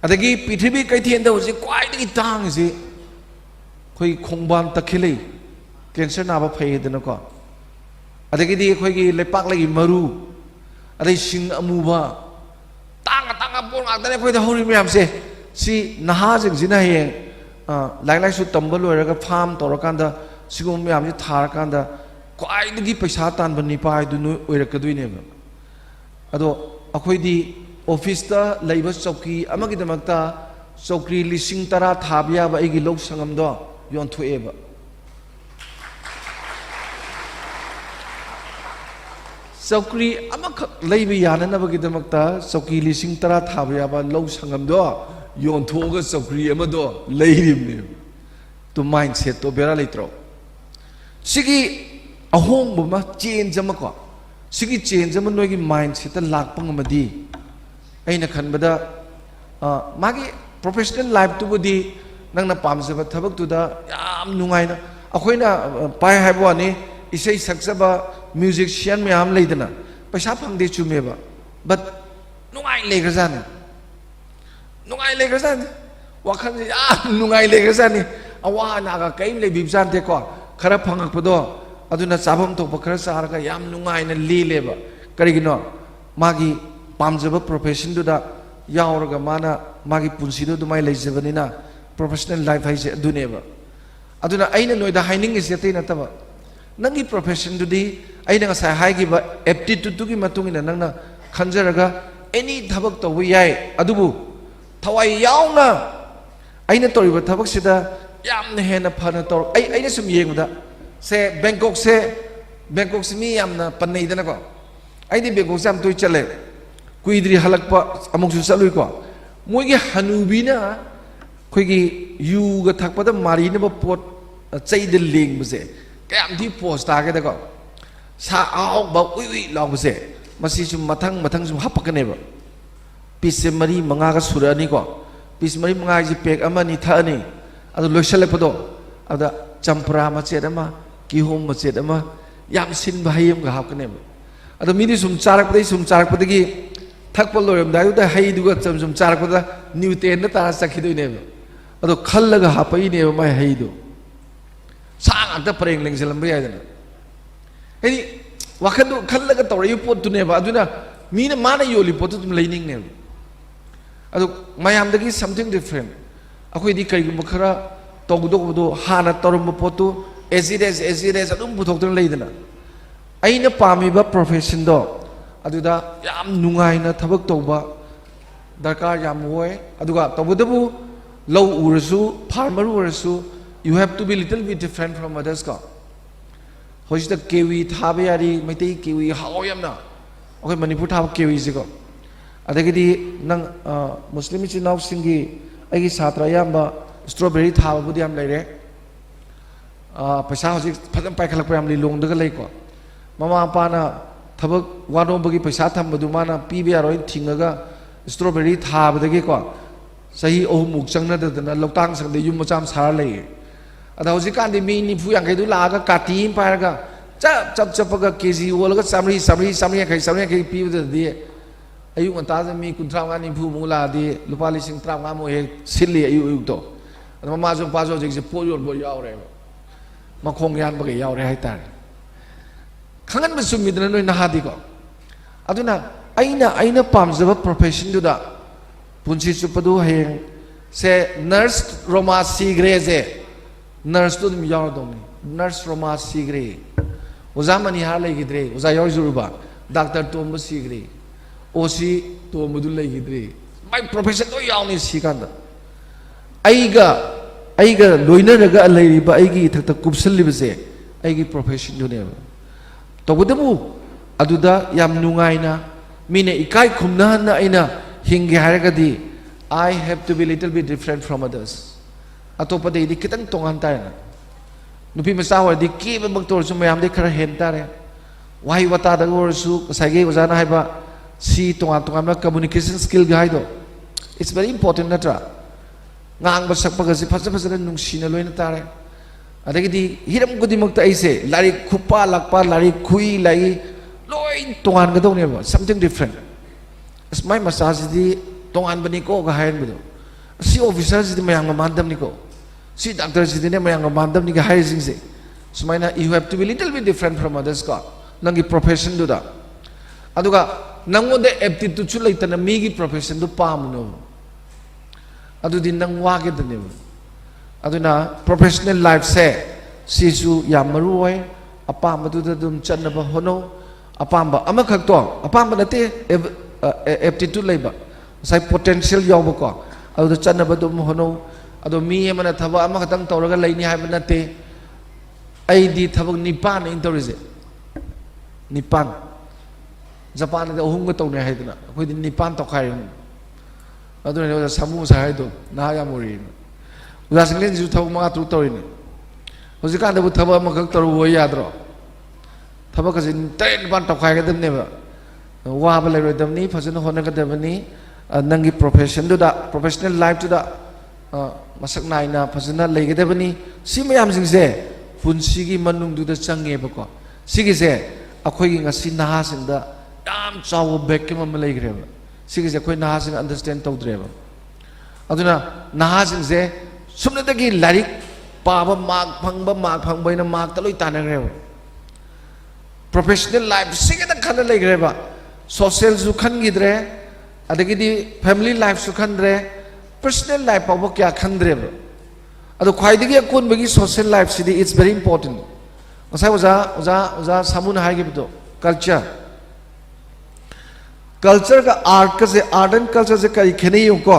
अदगी पृथ्वी कैथेंद होजे क्वाइदगी तांग से खोई खोंबान तखिलै कैंसर नाबा फैदनको अदगी खोई लेपाक लगी मरु अदई सिंग अमुबा तांग तांग बोन आदने खोई हौरि म्याम से सी नहा जिंगजिना हे लाइक लाइसु तंबल लोरगा फार्म तौरकांदा सिगुम म्याम से थारकांदा क्वाइदगी पैसा तानब निपाय दुनु ओइरकदुइनेबा अदो अखोइदी ऑफिस लेब चौकी चौकी 10,000 थाब लौ संगम योंथोएब चौकी यानबीदमक चौकी 10,000 थाब लौ संगम योंथोग चौकी लेने तो माइंड सेट तो बेरा लेत्रो सिगी अहोंब चेंज को सिगी चेंज नोगी माइंड सेट लापी अना खनबदा मागी प्रोफेशनल लाइफ तुबुदी नंगना पामजब थबकतुदा याम नुंगाइना अखोइना पाय हाइबवानी इसै सक्सबा म्यूजिशियन मयाम लेदना पैसा फंगदे चुमेबा बट नुंगाइ लेग्रजानी वाखन याम नुंगाइ लेग्रजानी अवा नागा कइम लेबिबजानते को खरा फंगकपदो अदुना चाबम तोप खरा चारगा याम नुंगाइना लेलेबा करिगिनो मागी पामजब प्रोफेशन दुदा यावरगा माना मागी पुंसिदो दुमाय लेजबनिना प्रोफेशनल लाइफ हाइसे दुनेबा अदुना अइना नोइदा हाइनिंग इसे ते नतबा नंगी प्रोफेशन दुदी अइना ngasa हाइगिबा एप्टीट्यूड तुगी मतुंगिना नंगना खंजरगा एनी थबक तव याय अदुबु थवाई यावना अइना तोरिबा थबक सिदा यामना हेना फना तोर अइना सुम येंगदा से बैंकॉक से मी यामना पन्नैदना को अइदी बैंकॉक से हम तोय चले कुइद्री हलकपा अमुकसु चलुइको मोइगे हनुबीना खोइगी युगा थकपदा मारिनबा पोट चैद लेंगबसे कयाम थी पोस्ट तागेदको सा आउबा उइ लाउबसे मसी सुम मथंग सुम हपकनेबा पीस मरी मंगागा सुरानिको पीस मरी मंगा जी पेक अमानी थानी अदु लोइसलेपदो अदा चंपरा मचेद अमा किहोम मचेद अमा याम सिन भाइम गा हापकनेबा अदु मिदि सुम चारकपदगी थकप लोरमदायुदा हईदुगा चमचम चारकपदा न्यूटेन तारा चखिदोइनेबा अदो खल्लगा हापइनेबा माय हईदो ꯁꯥ ꯉꯥꯛꯇ ꯄꯔꯦꯡ ꯂꯦꯡꯁꯤꯜꯂꯝꯕ ꯌꯥꯏꯗꯅ ꯍꯥꯏꯗꯤ ꯋꯥꯈꯜꯗꯨ ꯈꯜꯂꯒ ꯇꯧꯔꯛꯏ ꯄꯣꯠꯇꯨꯅꯦꯕ ꯑꯗꯨꯅ ꯃꯤꯅ ꯃꯥꯅ ꯌꯣꯜꯂꯤ ꯄꯣꯠꯇꯨ ꯑꯗꯨꯝ ꯂꯩꯅꯤꯡꯅꯦꯕ ꯑꯗꯨ ꯃꯌꯥꯝꯗꯒꯤ something different ꯑꯩꯈꯣꯏꯗꯤ ꯀꯔꯤꯒꯨꯝꯕ ꯈꯔ ꯇꯧꯒꯗꯧꯕꯗꯣ ꯍꯥꯟꯅ ꯇꯧꯔꯝꯕ ꯄꯣꯠꯇꯨ as it is ꯑꯗꯨꯝ ꯄꯨꯊꯣꯛꯇꯨꯅ ꯂꯩꯗꯅ ꯑꯩꯅ ꯄꯥꯝꯃꯤꯕ ꯄ꯭ꯔꯣꯐꯦꯁꯟꯗꯣ ꯑꯗꯨꯗ ꯌꯥꯝ ꯅꯨꯡꯉꯥꯏꯅ ꯊꯕꯛ ꯇꯧꯕ ꯗꯔꯀꯥꯔ ꯌꯥꯝ ꯑꯣꯏ ꯑꯗꯨꯒ ꯇꯧꯕꯇꯕꯨ ꯂꯧ ꯎꯔꯁꯨ ꯐꯥꯔꯃꯔ ꯑꯣꯏꯔꯁꯨ you have to be little bit different from others ꯀꯣ ꯍꯧꯖꯤꯛꯇ ꯀꯦꯋꯤ ꯊꯥꯕ ꯌꯥꯔꯤ ꯃꯩꯇꯩ ꯀꯦꯋꯤ ꯍꯥꯎ ꯌꯥꯝꯅ ꯑꯩꯈꯣꯏ ꯃꯅꯤꯄꯨꯔ ꯊꯥꯕ ꯀꯦꯋꯤꯁꯤꯀꯣ ꯑꯗꯒꯤꯗꯤ ꯅꯪ ꯃꯨꯁꯂꯤꯝ ꯏꯆꯤꯟ ꯏꯅꯥꯎꯁꯤꯡꯒꯤ ꯑꯩꯒꯤ ꯁꯥꯇ꯭ꯔ ꯑꯌꯥꯝꯕ ꯁ꯭ꯇ꯭ꯔꯣꯕꯦꯔꯤ ꯊꯥꯕꯕꯨꯗꯤ ꯌꯥꯝ ꯂꯩꯔꯦ ꯄꯩꯁꯥ ꯍꯧꯖꯤꯛ ꯐꯖꯅ ꯄꯥꯏꯈꯠꯂꯛꯄ ꯌꯥꯝ ꯂꯤꯂꯣꯡꯗꯒ ꯂꯩꯀꯣ ꯃꯃꯥ ꯃꯄꯥꯅ ꯊꯕꯛ ꯋꯥꯅꯣꯝꯕꯒꯤ ꯄꯩꯁꯥ ꯊꯝꯕꯗꯨ ꯃꯥꯅ ꯄꯤꯕ ꯌꯥꯔꯣꯏ ꯊꯤꯡꯉꯒ ꯁ꯭ꯇ꯭ꯔꯣꯕꯦꯔꯤ ꯊꯥꯕꯗꯒꯤꯀꯣ ꯆꯍꯤ 3 ꯆꯪꯅꯗꯗꯅ ꯂꯧꯇꯥꯡ ꯁꯪꯗ ꯌꯨꯝ ꯃꯆꯥ ꯑꯃ ꯁꯥꯔ ꯂꯩꯌꯦ ꯑꯗ ꯍꯧꯖꯤꯛꯀꯥꯟꯗꯤ ꯃꯤ 40-50ꯗꯨ ꯂꯥꯛꯑꯒ ꯀꯥꯇꯤ ꯑꯃ ꯄꯥꯏꯔꯒ ꯆꯞꯄꯒ ꯀꯦꯖꯤ ꯑꯣꯜꯂꯒ 100-150 ꯄꯤꯕꯗꯗꯤ ꯑꯌꯨꯛ ꯉꯟꯇꯥꯗ ꯃꯤ 35-40 ꯂꯥꯛꯑꯗꯤ ꯂꯨꯄꯥ 35,000 ꯍꯦꯛ ꯁꯤꯜꯂꯤ ꯑꯌꯨꯛꯇꯣ ꯑꯗ ꯃꯃꯥꯁꯨ ꯃꯄꯥꯁꯨ ꯍꯧꯖꯤꯛꯁꯦ ꯄꯣꯠ ꯌꯣꯟꯕ ꯌꯥꯎꯔꯦꯕ ꯃꯈꯣꯡ ꯌꯥꯟꯕꯒ ꯌꯥꯎꯔꯦ ꯍꯥꯏꯇꯥꯔꯦ ꯈꯪꯍꯟꯕ ꯆꯨꯝꯃꯤꯗꯅ ꯅꯣꯏ ꯅꯍꯥꯗꯤꯀꯣ ꯑꯗꯨꯅ ꯑꯩꯅ ꯄꯥꯝꯖꯕ ꯄ꯭ꯔꯣꯐꯦꯁꯟꯗꯨꯗ ꯄꯨꯟꯁꯤ ꯆꯨꯞꯄꯗꯨ ꯍꯌꯦꯡ ꯁꯦ ꯅꯔꯁ ꯔꯣꯃꯥ ꯁꯤꯈ꯭ꯔꯦꯁꯦ ꯅꯔꯁꯇꯨ ꯑꯗꯨꯝ ꯌꯥꯎꯔꯗꯧꯅꯤ ꯅꯔꯁ ꯔꯣꯃꯥ ꯁꯤꯈ꯭ꯔꯦ ꯑꯣꯖꯥ ꯃꯅꯤꯍꯥꯔ ꯂꯩꯈꯤꯗ꯭ꯔꯦ ꯑꯣꯖꯥ ꯌꯥꯎꯖꯔꯨꯕ ꯗꯥꯛꯇꯔ ꯇꯣꯝꯕ ꯁꯤꯈ꯭ꯔꯦ ꯑꯣꯁꯤ ꯇꯣꯝꯕꯗꯨ ꯂꯩꯈꯤꯗ꯭ꯔꯦ ꯃꯥꯏ ꯄ꯭ꯔꯣꯐꯦꯁꯟ ꯂꯣꯏ ꯌꯥꯎꯅꯤ ꯁꯤꯀꯥꯟꯗ ꯑꯩꯒ ꯂꯣꯏꯅꯔꯒ ꯂꯩꯔꯤꯕ ꯑꯩꯒꯤ ꯏꯊꯛꯇ ꯀꯨꯞꯁꯜꯂꯤꯕꯁꯦ ꯑꯩꯒꯤ ꯄ꯭ꯔꯣꯐꯦꯁꯟꯗꯨꯅꯦꯕ ꯇꯧꯕꯇꯕꯨ ꯑꯗꯨꯗ ꯌꯥꯝ ꯅꯨꯡꯉꯥꯏꯅ ꯃꯤꯅ ꯏꯀꯥꯏ ꯈꯨꯝꯅꯍꯟꯅ ꯑꯩꯅ hinge haragadi I have to be little bit different from others atopade kitang tongan tare nupi macha wardi keba baktor su mayam de khara hen tare wahi wata da gorsu kasage ozana haiba si tongan na communication skill ga haido it's very important natra ngang ba sakpa ga si phasa nungsina loina tare adagidi hiram gudi makta aise lari khupa lakpa lari khui lai loi tongan ga done ba something different my massage di tongan bani ko ga hayan bido si officer si mayang mandam ni ko si doctor si ne mayang mandam ni ga hayan sing se sumaina you have to be little bit different from others ka nangi profession du da aduga nango de aptitude chu leitana mi gi profession du pamuno adu din nang wa ge de ne aduna professional life se si su yamaru oi apa madu da dum channa ba hono apamba amakhak to apamba nate aptitude laiba sai potential yawba ko adu channa ba dum hono adu mi amana thaba ama khatang tawraga laini haiba nate ai di thabak nipan in tawrise nipan japan da ohum ga tawne haidna khoi di nipan to khai adu ne samu sa haido na ya mori uda singlen ju thab ma tu tawine hojika da bu thaba ma khak taru wo yadro thaba ka jin ten ban to khai ga dem ne ba waba lairodamni fazana honagadabani nangi profession du da professional life tu da masak naina fazana leigadabani si mayam singse punsigi manung du da change bako sigi se akhoi gi ngasi naha sing da yam chaw back ke mam leigreba sigi se khoi naha sing understand tawdreba aduna naha sing se sumna da gi larik paba mark phangba ina mark ta loi tanagreba professional life sigi da khana leigreba social su khan gidre adagidi family life su khandre personal life paw kya khandre adu khwaidigi akon bagi social life sidi it's very important asai oza samun haigi bdo culture ka art ka se art and culture se kai khene yong ko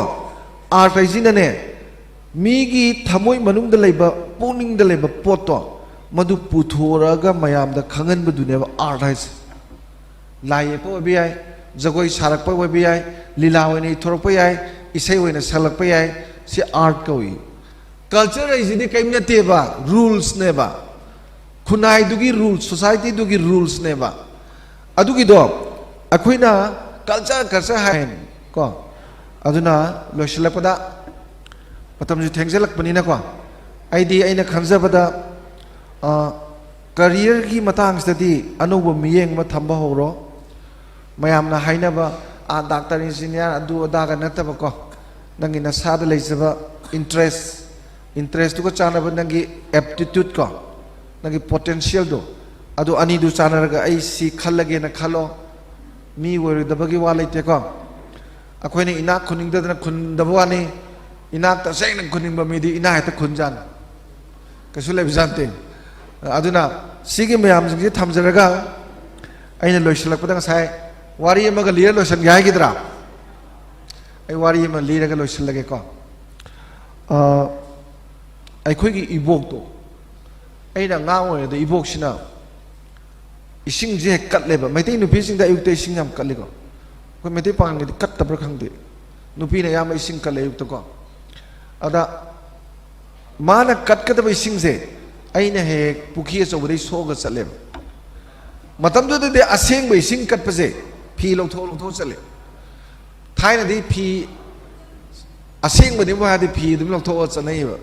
art ai jina ne mi gi thamoi manung da leiba puning da leiba poto madu puthoraga mayam da khangan bdu ne art hai lai ko bi ai jagoi sarak pa bi ai lila hoine thorok pa ai isai hoine salak pa ai si art ko i culture ai jidi kaim na te ba rules ne ba khunai dugi rules society dugi rules ne ba adugi do akhoina culture hain ko aduna loisilakpada patam ju thengjalak pani na ko aidi aina khanjabada career gi matang stadi anuba miyeng ma thamba horo mayamna hainaba a doctor engineer adu odaga nataba ko nangi na sada leisaba interest to ko chanaba nangi aptitude ko nagi potential do adu ani du chanaraga ai si khallage na khalo mi wori dabagi wala ite ko akhoi ni inak khuning da khun dabwani inak ta seng na khuning ba mi di ina ta khunjan kasule bizante aduna sigi mayam sing thamjaraga aina loisalak padang sai wari amaga liya loisan gai gidra ai wari ama liraga loisalage ko ai khoi gi ibok to aina ngaw de ibok sina ising je katleba maitai nupi sing da yukte ising yam katligo ko maitai pang ni kat tabra khangde nupi na yam ising kale yukto ko ada mana kat kat ba ising je aina he pukhi so bari so ga chale matam do de aseng ba ising kat pa je phi lo tho chale thai na di phi aseng ba ni ba di phi dum lo tho chanai ba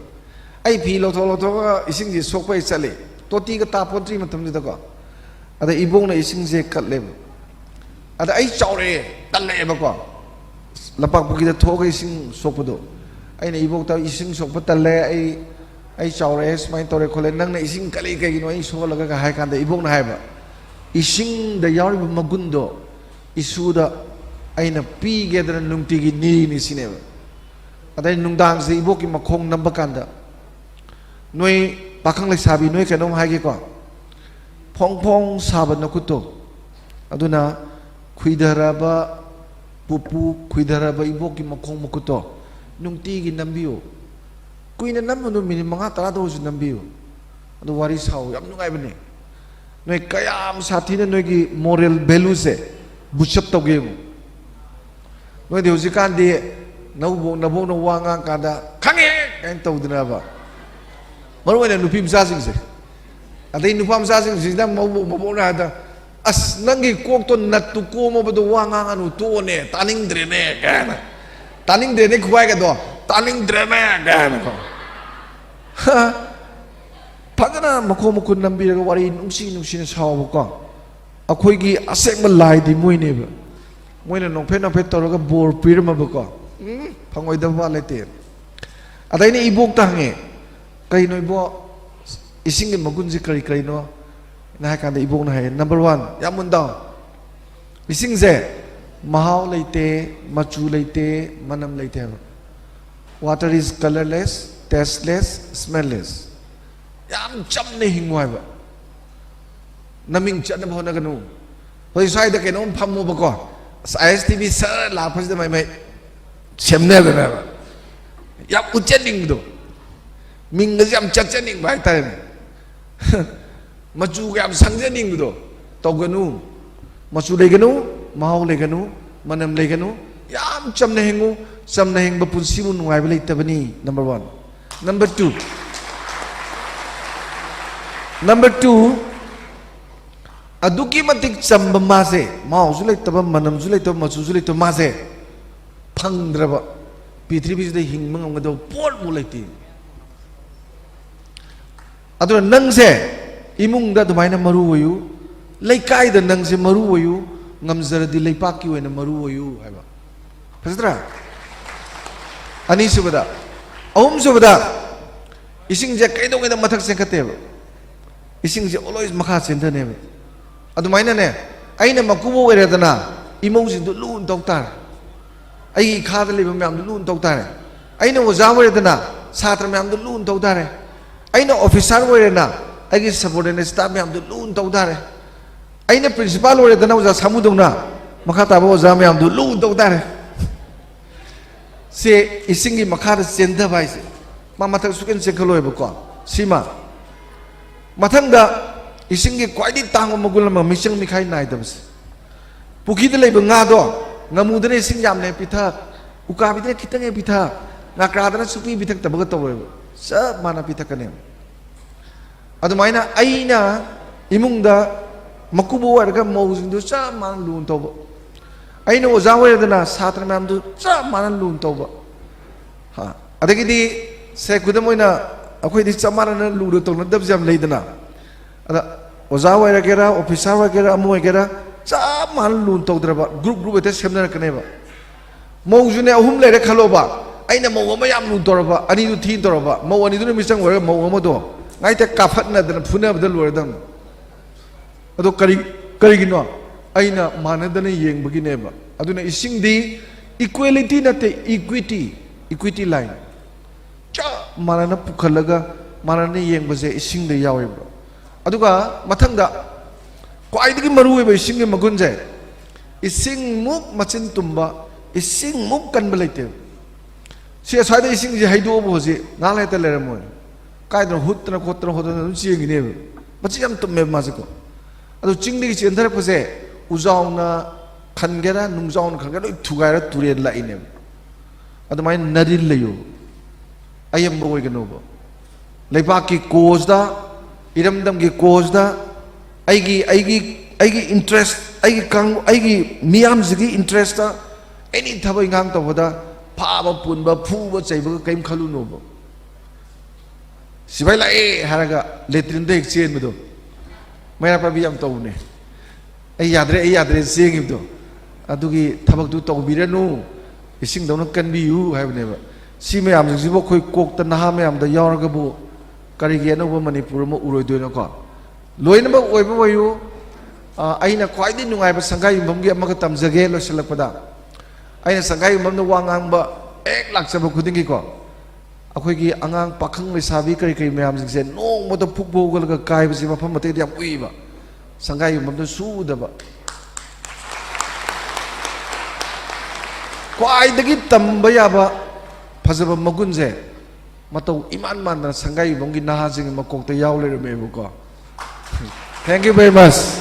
ai phi lo tho ga ising je sok pa chale toti ga ta potri matam de ko ada ibong na ising je katlem ada ai chaure talle ba ko lapak buki da thoga ising sokpado ai na ibong ta ising sokpa talle ai chaure smai tore khole nang na ising kali kai no ai so laga ga hai kan da ibong na hai ba ising da yar magundo isu da ai na pi ge da nungti gi ni sine ba ada nungdang se ibok ki makhong namba kan da noi pakhang le sabi noi kanom hai ge ko phong saban nakuto aduna khuidaraba pupu khuidaraba iboki makhong makuto nungti gi nambiyo kuina namnu min manga tara do su nambiyo adu wari saw yam nungai bane noi kayam sathina noi gi moral value se buchap to ge noi de ujikan de nabo no wanga kada khange kain tawdina ba marwena nupi msa sing se adai nupam sa sing sida mo na da as nangi kok to natu ko mo bado wanga anu to ne taning dre ne kana taning dre ne khwai ga do taning dre ne kana ko phagana makho mukun nambi ga wari nungsi ne saw ko akhoi gi asek ma lai di moi ne ba moi na nong phe to ga bor pir ma ba ko phangoi da ba le te adai ne ibok ta nge kai noi bo ising magun ji kari kari no na kan da ibong na hai number 1 yam munda ising je mahau leite machu leite manam leite water is colorless tasteless smellless yam cham ne hingwai ba naming chan ba na ganu hoi sai da ke no pham mo ba ko ISTV sir la phas da mai semne da na yam uchen ding do ming ga yam chat chen ding bai ta machu ga am sangjening do toganu machu leganu mahau leganu manam leganu yam chamna hengu chamna heng ba punsi mun ngai bele tabani number 1 number 2 aduki matik chamba mase mahau su lek tabam manam su lek tab machu su lek tab mase phangdraba pithribi de hingmang am ga do por mu lekti aduna nang se imung da dumaina maru wayu leikai da nang se maru wayu ngamzara di leipak ki wena maru wayu haiba pastra ani subada ahum subada ising je kai dong da mathak se khate ba ising je always makha sen da ne ba adumaina ne aina makubo wera dana imong sin du lun tok tar ai kha da le ba myam du lun tok tar aina oja wera dana satra myam du lun tok tar aina officer wena agi subordinate staff myam du lun tau dare aina principal wena dana uja samudongna makha ta bo ja myam du lun tau dare se isingi makha da senda bai se mama thak suken se khaloi ba ko sima mathang da isingi kwaidi tang magul ma misang mikhai nai da bas puki de lei ba nga do ngamu de ising yam ne pitha uka bi de kitang e pitha nga kra da supi bithak ta ba to sa mana pita kanem adumaina aina imungda makubo warga mawjindu sa man lun toba aina ojawe dana satra mamdu sa man lun toba ha adagidi se kudamoina akhoi di chamara na lu to na dab jam leidana ada ojawe gera officer gera amu gera sa man lun togdraba group ete semna kaneba mawjune ahum lere khaloba aina mau ma yam lu toraba ani du thin toraba mau ani du misang wara mau ma do ngai te kafatna dana phuna bada loradam ado kari gino aina manadana yengbagi neba aduna ising di equality na te equity line cha manana pukhalaga manana yengbase ising da yaweba aduga mathangda kwaidagi maru eba ising magunje ising muk machin tumba ising muk kan balaite si asai da ising je haido bo je ngale ta leramo kaidra hutna khotra ching ne machi yam tumme masiko adu chingdigi chendara pose uzauna khangera nungzaun khangera thugaira ture la ine adu mai naril layo ayam roi gano bo leiba ki cause da iramdam ki cause da aigi interest aigi miyam zigi interest da any thabai ngang to boda phaba punba phuba chaiba kaim khalu no bo sibai lai haraga letrin de exchange medo mera pabi am tawne ai yadre sing do adugi thabak du tawbiranu ising dawna kanbiu haibne ba si me am jibo khoi kok ta na me am da yawraga bu kari ge no manipur mo uroi do no ko loina ba oi ba wayu aina khwai di nungai ba sangai yum gi amaga tamjage lo selakpada aina sangai yum no wangang ba ek lak sab khuding gi ko akhoi gi angang pakhang le sabi kari me am jingse no mo to phukbo gal ga kai ba si mafam mate yam ui ba sangai yum no su da ba kwai dagi tamba ya ba phajaba magunje matau iman man na sangai yum gi na ha jing ma kok ta yaw le me bu ko thank you very much